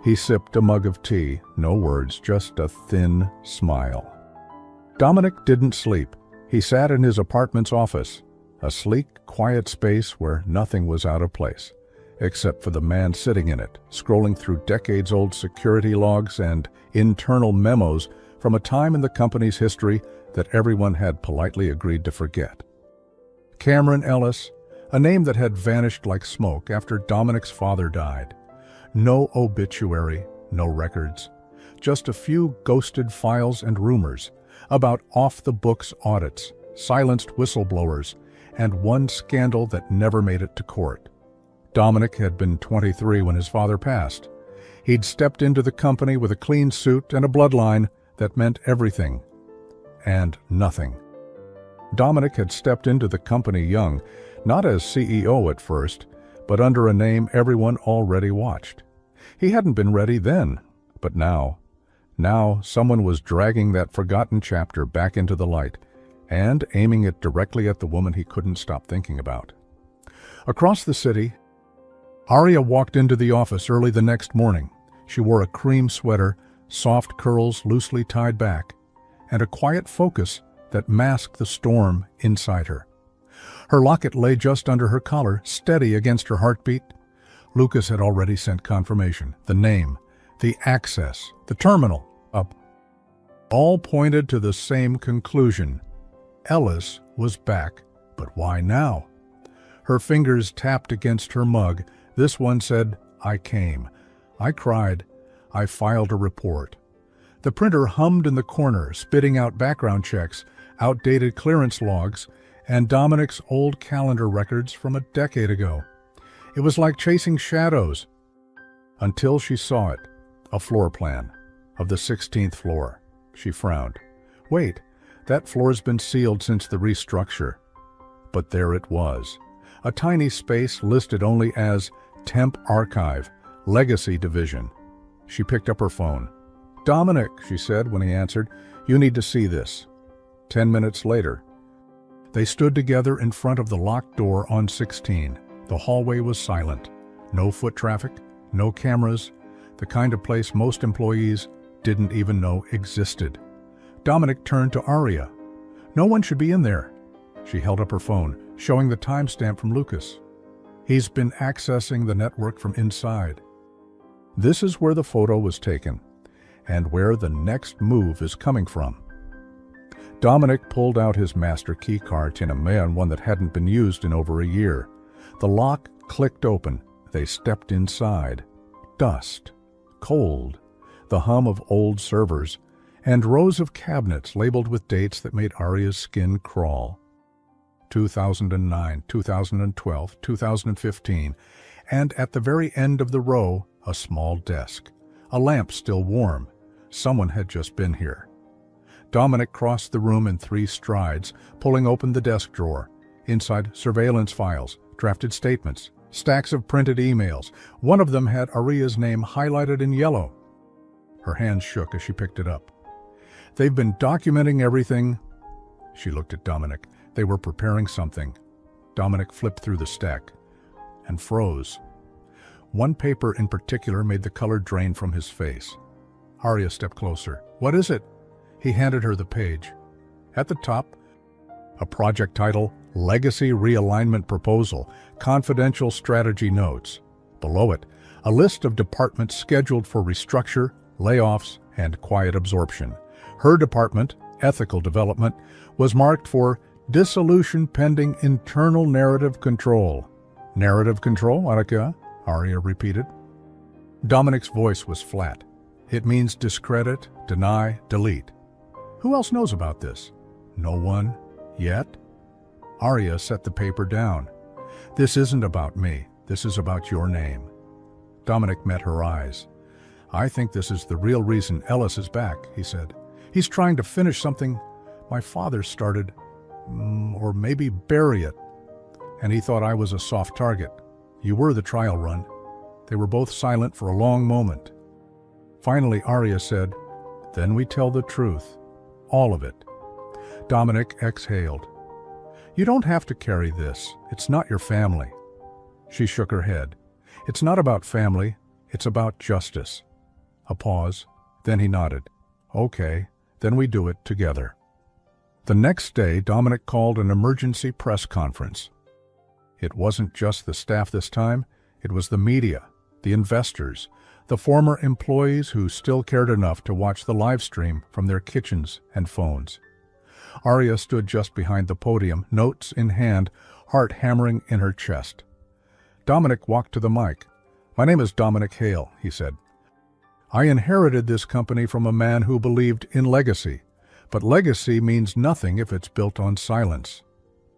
He sipped a mug of tea, no words, just a thin smile. Dominic didn't sleep. He sat in his apartment's office, a sleek, quiet space where nothing was out of place, except for the man sitting in it, scrolling through decades-old security logs and internal memos from a time in the company's history that everyone had politely agreed to forget. Cameron Ellis, a name that had vanished like smoke after Dominic's father died. No obituary, no records, just a few ghosted files and rumors about off-the-books audits, silenced whistleblowers, and one scandal that never made it to court. Dominic had been 23 when his father passed. He'd stepped into the company with a clean suit and a bloodline that meant everything and nothing. Dominic had stepped into the company young, not as CEO at first, but under a name everyone already watched. He hadn't been ready then, but now someone was dragging that forgotten chapter back into the light and aiming it directly at the woman he couldn't stop thinking about. Across the city, Aria walked into the office early the next morning. She wore a cream sweater, soft curls loosely tied back, and a quiet focus that masked the storm inside her. Her locket lay just under her collar, steady against her heartbeat. Lucas had already sent confirmation. The name, the access, the terminal, up. All pointed to the same conclusion. Ellis was back, but why now? Her fingers tapped against her mug. This one said, "I came. I cried. I filed a report." The printer hummed in the corner, spitting out background checks, outdated clearance logs, and Dominic's old calendar records from a decade ago. It was like chasing shadows, until she saw it, a floor plan of the 16th floor. She frowned. Wait, that floor's been sealed since the restructure. But there it was, a tiny space listed only as Temp Archive, Legacy Division. She picked up her phone. "Dominic," she said when he answered, "you need to see this." 10 minutes later, they stood together in front of the locked door on 16. The hallway was silent. No foot traffic, no cameras, the kind of place most employees didn't even know existed. Dominic turned to Aria. "No one should be in there." She held up her phone, showing the timestamp from Lucas. "He's been accessing the network from inside." This is where the photo was taken, and where the next move is coming from. Dominic pulled out his master key card, one that hadn't been used in over a year. The lock clicked open. They stepped inside. Dust, cold, the hum of old servers, and rows of cabinets labeled with dates that made Aria's skin crawl. 2009, 2012, 2015, and at the very end of the row, a small desk. A lamp still warm. Someone had just been here. Dominic crossed the room in 3 strides, pulling open the desk drawer. Inside, surveillance files, drafted statements, stacks of printed emails. One of them had Aria's name highlighted in yellow. Her hands shook as she picked it up. "They've been documenting everything." She looked at Dominic. They were preparing something. Dominic flipped through the stack and froze. One paper in particular made the color drain from his face. Aria stepped closer. "What is it?" He handed her the page. At the top, a project title, Legacy Realignment Proposal, Confidential Strategy Notes. Below it, a list of departments scheduled for restructure, layoffs, and quiet absorption. Her department, Ethical Development, was marked for dissolution pending internal narrative control. Narrative control, Arika? Arya repeated. Dominic's voice was flat. It means discredit, deny, delete. Who else knows about this? No one? Yet? Arya set the paper down. This isn't about me. This is about your name. Dominic met her eyes. I think this is the real reason Ellis is back, he said. He's trying to finish something my father started, or maybe bury it. And he thought I was a soft target. You were the trial run. They were both silent for a long moment. Finally, Arya said, Then we tell the truth. All of it. Dominic exhaled. You don't have to carry this. It's not your family. She shook her head. It's not about family. It's about justice. A pause. Then he nodded. Okay, then we do it together. The next day, Dominic called an emergency press conference. It wasn't just the staff this time. It was the media, the investors, the former employees who still cared enough to watch the live stream from their kitchens and phones. Arya stood just behind the podium, notes in hand, heart hammering in her chest. Dominic walked to the mic. My name is Dominic Hale, he said. I inherited this company from a man who believed in legacy, but legacy means nothing if it's built on silence.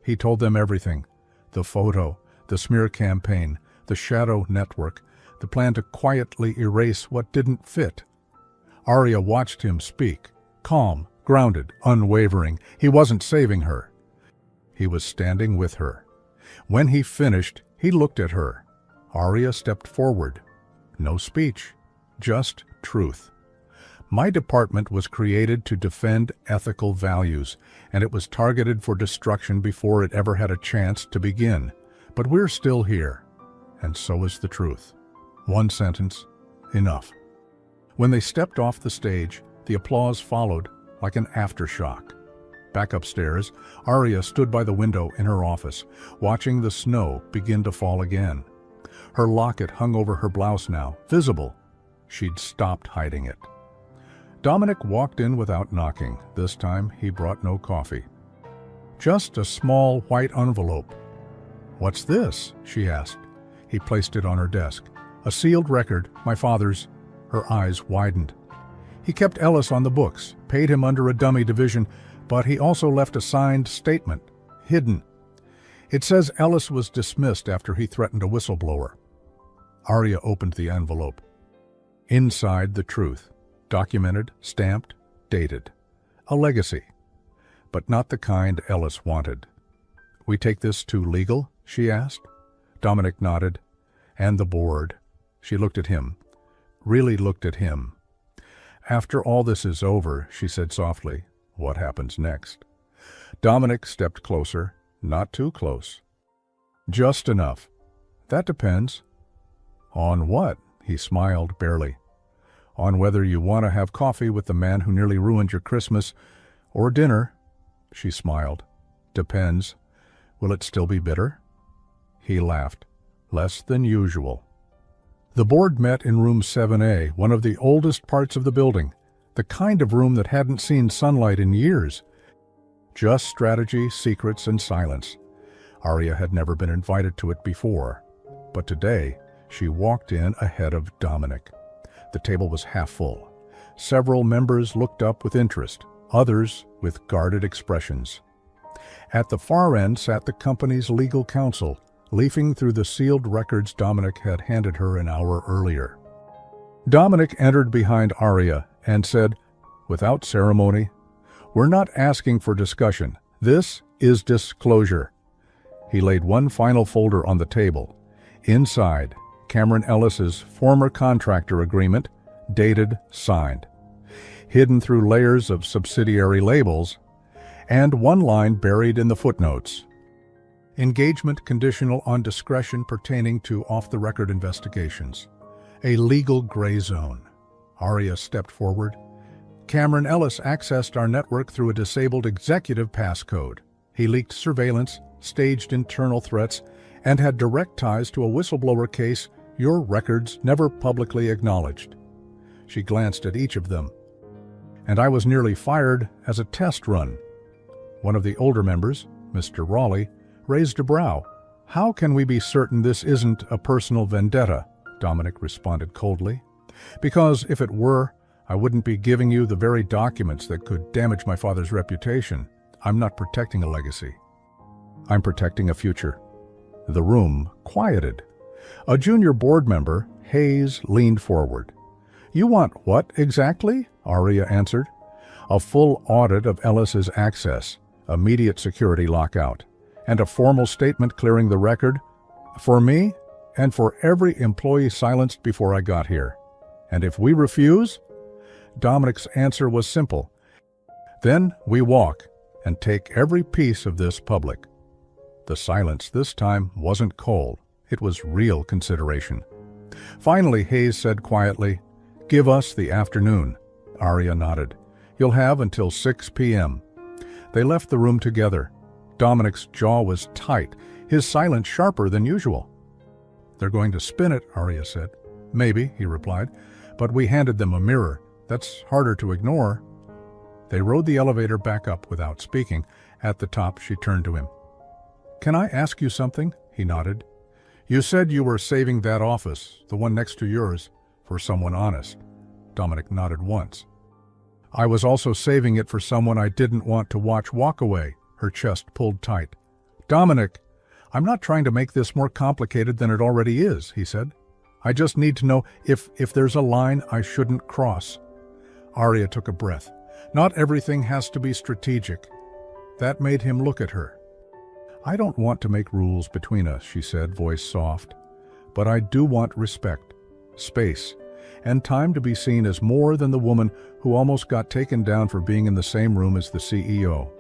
He told them everything. The photo, the smear campaign, the shadow network, the plan to quietly erase what didn't fit. Arya watched him speak, calm, grounded, unwavering. He wasn't saving her. He was standing with her. When he finished, he looked at her. Arya stepped forward. No speech, just truth. My department was created to defend ethical values, and it was targeted for destruction before it ever had a chance to begin. But we're still here, and so is the truth. One sentence, enough. When they stepped off the stage, the applause followed like an aftershock. Back upstairs, Arya stood by the window in her office, watching the snow begin to fall again. Her locket hung over her blouse now, visible. She'd stopped hiding it. Dominic walked in without knocking. This time, he brought no coffee. Just a small white envelope. What's this? She asked. He placed it on her desk. A sealed record, my father's. Her eyes widened. He kept Ellis on the books, paid him under a dummy division, but he also left a signed statement, hidden. It says Ellis was dismissed after he threatened a whistleblower. Arya opened the envelope. Inside, the truth. Documented, stamped, dated. A legacy. But not the kind Ellis wanted. We take this to legal? She asked. Dominic nodded. And the board. She looked at him. Really looked at him. After all this is over, she said softly, what happens next? Dominic stepped closer, not too close. Just enough. That depends. On what? He smiled barely. On whether you want to have coffee with the man who nearly ruined your Christmas, or dinner. She smiled. Depends. Will it still be bitter? He laughed. Less than usual. The board met in room 7A, one of the oldest parts of the building, the kind of room that hadn't seen sunlight in years. Just strategy, secrets, and silence. Arya had never been invited to it before, but today she walked in ahead of Dominic. The table was half full. Several members looked up with interest, others with guarded expressions. At the far end sat the company's legal counsel, leafing through the sealed records Dominic had handed her an hour earlier. Dominic entered behind Arya and said, without ceremony, we're not asking for discussion. This is disclosure. He laid one final folder on the table. Inside, Cameron Ellis's former contractor agreement, dated, signed. Hidden through layers of subsidiary labels, and one line buried in the footnotes. Engagement conditional on discretion pertaining to off-the-record investigations. A legal gray zone. Arya stepped forward. Cameron Ellis accessed our network through a disabled executive passcode. He leaked surveillance, staged internal threats, and had direct ties to a whistleblower case Your records never publicly acknowledged." She glanced at each of them. "And I was nearly fired as a test run." One of the older members, Mr. Raleigh, raised a brow. "How can we be certain this isn't a personal vendetta?" Dominic responded coldly. "Because if it were, I wouldn't be giving you the very documents that could damage my father's reputation. I'm not protecting a legacy. I'm protecting a future." The room quieted. A junior board member, Hayes, leaned forward. "You want what exactly?" Aria answered. "A full audit of Ellis's access, immediate security lockout, and a formal statement clearing the record for me and for every employee silenced before I got here. And if we refuse?" Dominic's answer was simple. "Then we walk and take every piece of this public." The silence this time wasn't cold. It was real consideration. Finally, Hayes said quietly, "Give us the afternoon." Aria nodded. "You'll have until 6 p.m. They left the room together. Dominic's jaw was tight, his silence sharper than usual. "They're going to spin it," Aria said. "Maybe," he replied, "but we handed them a mirror. That's harder to ignore." They rode the elevator back up without speaking. At the top, she turned to him. "Can I ask you something?" He nodded. "You said you were saving that office, the one next to yours, for someone honest." Dominic nodded once. "I was also saving it for someone I didn't want to watch walk away." Her chest pulled tight. "Dominic, I'm not trying to make this more complicated than it already is," he said. "I just need to know if there's a line I shouldn't cross." Aria took a breath. "Not everything has to be strategic." That made him look at her. "I don't want to make rules between us," she said, voice soft. "But I do want respect, space, and time to be seen as more than the woman who almost got taken down for being in the same room as the CEO.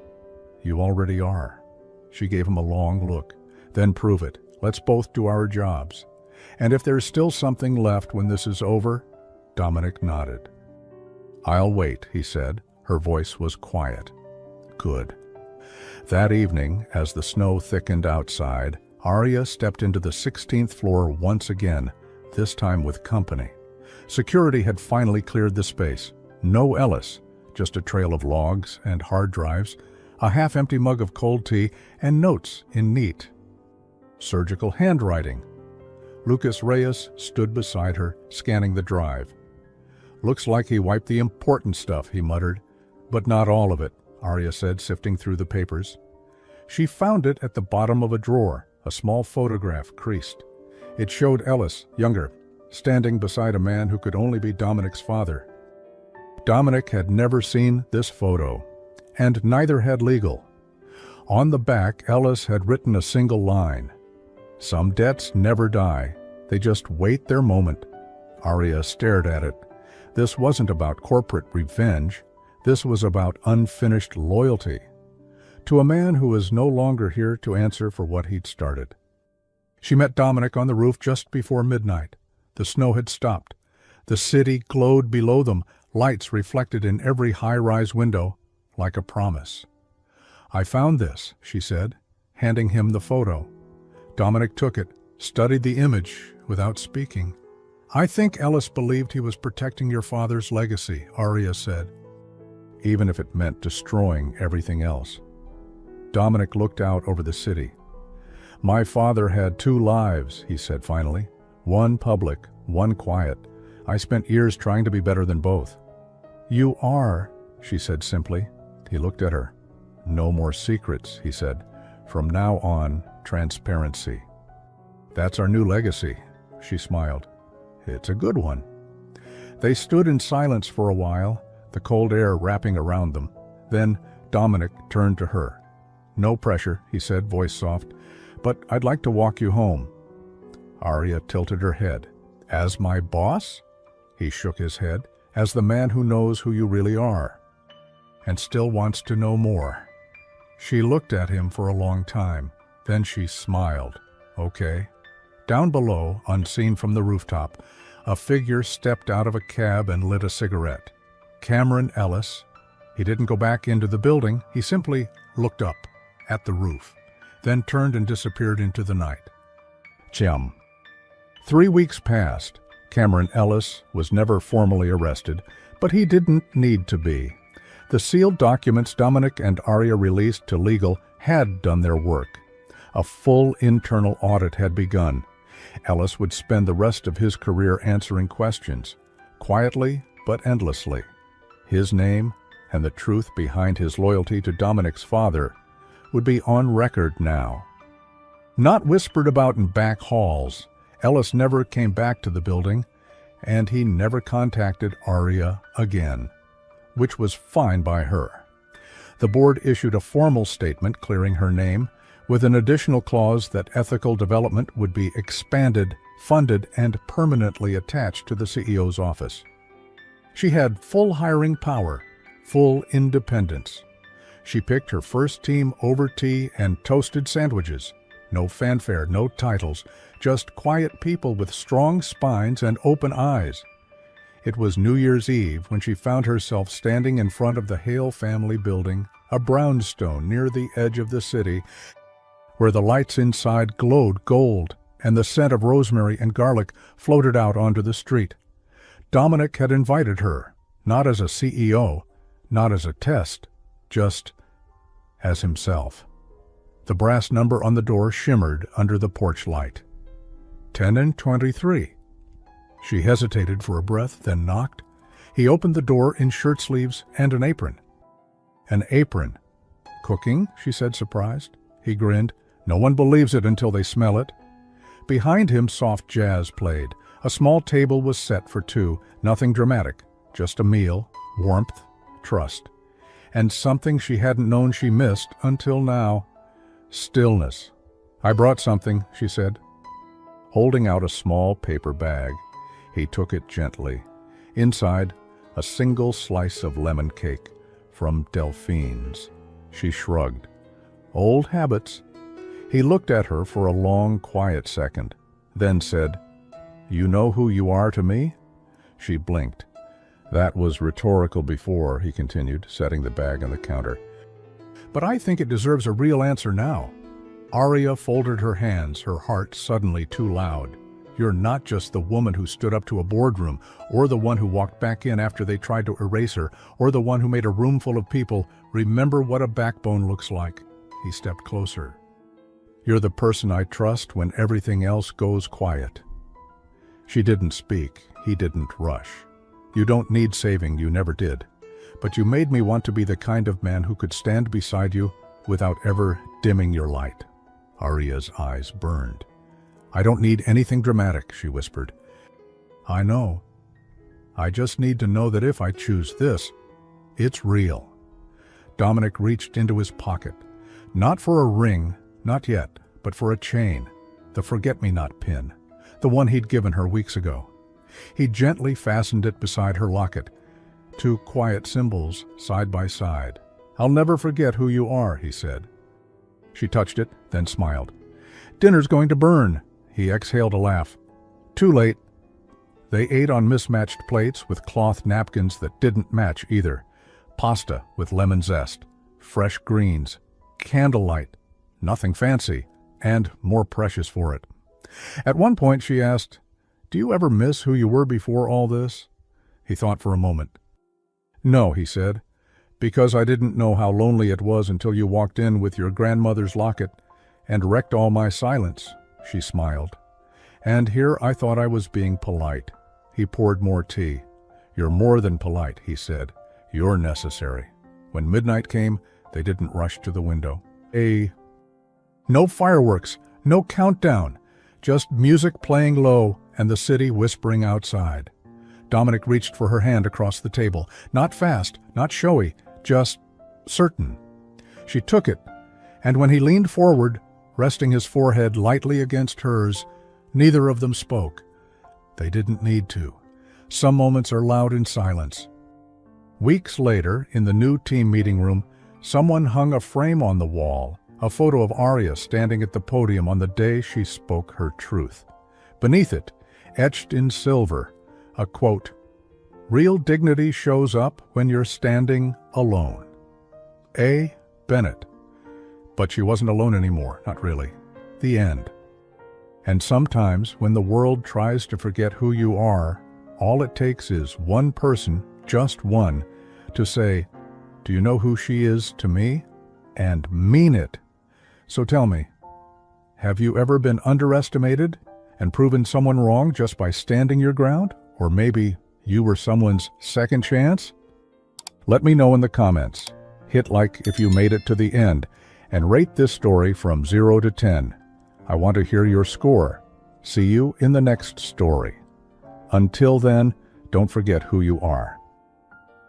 You already are." She gave him a long look. "Then prove it. Let's both do our jobs. And if there's still something left when this is over," Dominic nodded. "I'll wait," he said. Her voice was quiet. "Good." That evening, as the snow thickened outside, Aria stepped into the 16th floor once again, this time with company. Security had finally cleared the space. No Ellis, just a trail of logs and hard drives, a half-empty mug of cold tea, and notes in neat, surgical handwriting. Lucas Reyes stood beside her, scanning the drive. "Looks like he wiped the important stuff," he muttered. "But not all of it," Aria said, sifting through the papers. She found it at the bottom of a drawer, a small photograph creased. It showed Ellis, younger, standing beside a man who could only be Dominic's father. Dominic had never seen this photo, and neither had Legal. On the back, Ellis had written a single line. "Some debts never die. They just wait their moment." Aria stared at it. This wasn't about corporate revenge. This was about unfinished loyalty to a man who was no longer here to answer for what he'd started. She met Dominic on the roof just before midnight. The snow had stopped. The city glowed below them, lights reflected in every high-rise window, like a promise. "I found this," she said, handing him the photo. Dominic took it, studied the image without speaking. "I think Ellis believed he was protecting your father's legacy," Aria said, "even if it meant destroying everything else." Dominic looked out over the city. "My father had 2 lives," he said finally. "One public, one quiet. I spent years trying to be better than both." "You are," she said simply. He looked at her. "No more secrets," he said. "From now on, transparency." "That's our new legacy," she smiled. "It's a good one." They stood in silence for a while, the cold air wrapping around them. Then Dominic turned to her. "No pressure," he said, voice soft, "but I'd like to walk you home." Aria tilted her head. "As my boss?" He shook his head. "As the man who knows who you really are, and still wants to know more." She looked at him for a long time. Then she smiled. "Okay." Down below, unseen from the rooftop, a figure stepped out of a cab and lit a cigarette. Cameron Ellis. He didn't go back into the building. He simply looked up at the roof, then turned and disappeared into the night. Chum. 3 weeks passed. Cameron Ellis was never formally arrested, but he didn't need to be. The sealed documents Dominic and Aria released to legal had done their work. A full internal audit had begun. Ellis would spend the rest of his career answering questions, quietly but endlessly. His name and the truth behind his loyalty to Dominic's father would be on record now. Not whispered about in back halls, Ellis never came back to the building, and he never contacted Aria again, which was fine by her. The board issued a formal statement clearing her name, with an additional clause that ethical development would be expanded, funded, and permanently attached to the CEO's office. She had full hiring power, full independence. She picked her first team over tea and toasted sandwiches. No fanfare, no titles, just quiet people with strong spines and open eyes. It was New Year's Eve when she found herself standing in front of the Hale family building, a brownstone near the edge of the city, where the lights inside glowed gold and the scent of rosemary and garlic floated out onto the street. Dominic had invited her, not as a CEO, not as a test, just as himself. The brass number on the door shimmered under the porch light. 10 and 23. She hesitated for a breath, then knocked. He opened the door in shirt sleeves and an apron. An apron. Cooking? She said, surprised. He grinned. No one believes it until they smell it. Behind him, soft jazz played. A small table was set for two, nothing dramatic, just a meal, warmth, trust, and something she hadn't known she missed until now. Stillness. I brought something, she said. Holding out a small paper bag, he took it gently. Inside, a single slice of lemon cake from Delphine's. She shrugged. Old habits. He looked at her for a long, quiet second, then said, "You know who you are to me?" She blinked. That was rhetorical before, he continued, setting the bag on the counter. But I think it deserves a real answer now. Aria folded her hands, her heart suddenly too loud. You're not just the woman who stood up to a boardroom, or the one who walked back in after they tried to erase her, or the one who made a room full of people remember what a backbone looks like. He stepped closer. You're the person I trust when everything else goes quiet. She didn't speak. He didn't rush. You don't need saving, you never did. But you made me want to be the kind of man who could stand beside you without ever dimming your light. Aria's eyes burned. I don't need anything dramatic, she whispered. I know. I just need to know that if I choose this, it's real. Dominic reached into his pocket. Not for a ring, not yet, but for a chain. The forget-me-not pin. The one he'd given her weeks ago. He gently fastened it beside her locket. Two quiet symbols, side by side. I'll never forget who you are, he said. She touched it, then smiled. Dinner's going to burn. He exhaled a laugh. Too late. They ate on mismatched plates with cloth napkins that didn't match either. Pasta with lemon zest, fresh greens, candlelight, nothing fancy, and more precious for it. At one point she asked, Do you ever miss who you were before all this? He thought for a moment. No, he said, because I didn't know how lonely it was until you walked in with your grandmother's locket and wrecked all my silence, she smiled. And here I thought I was being polite. He poured more tea. You're more than polite, he said. You're necessary. When midnight came, they didn't rush to the window. No fireworks, no countdown, just music playing low and the city whispering outside. Dominic reached for her hand across the table. Not fast, not showy, just certain. She took it, and when he leaned forward, resting his forehead lightly against hers, neither of them spoke. They didn't need to. Some moments are loud in silence. Weeks later, in the new team meeting room, someone hung a frame on the wall, a photo of Aria standing at the podium on the day she spoke her truth. Beneath it, etched in silver, a quote, Real dignity shows up when you're standing alone. A. Bennett. But she wasn't alone anymore, not really. The end. And sometimes when the world tries to forget who you are, all it takes is one person, just one, to say, "Do you know who she is to me?" and mean it. So tell me, have you ever been underestimated and proven someone wrong just by standing your ground? Or maybe you were someone's second chance? Let me know in the comments. Hit like if you made it to the end, and rate this story from 0 to 10. I want to hear your score. See you in the next story. Until then, don't forget who you are.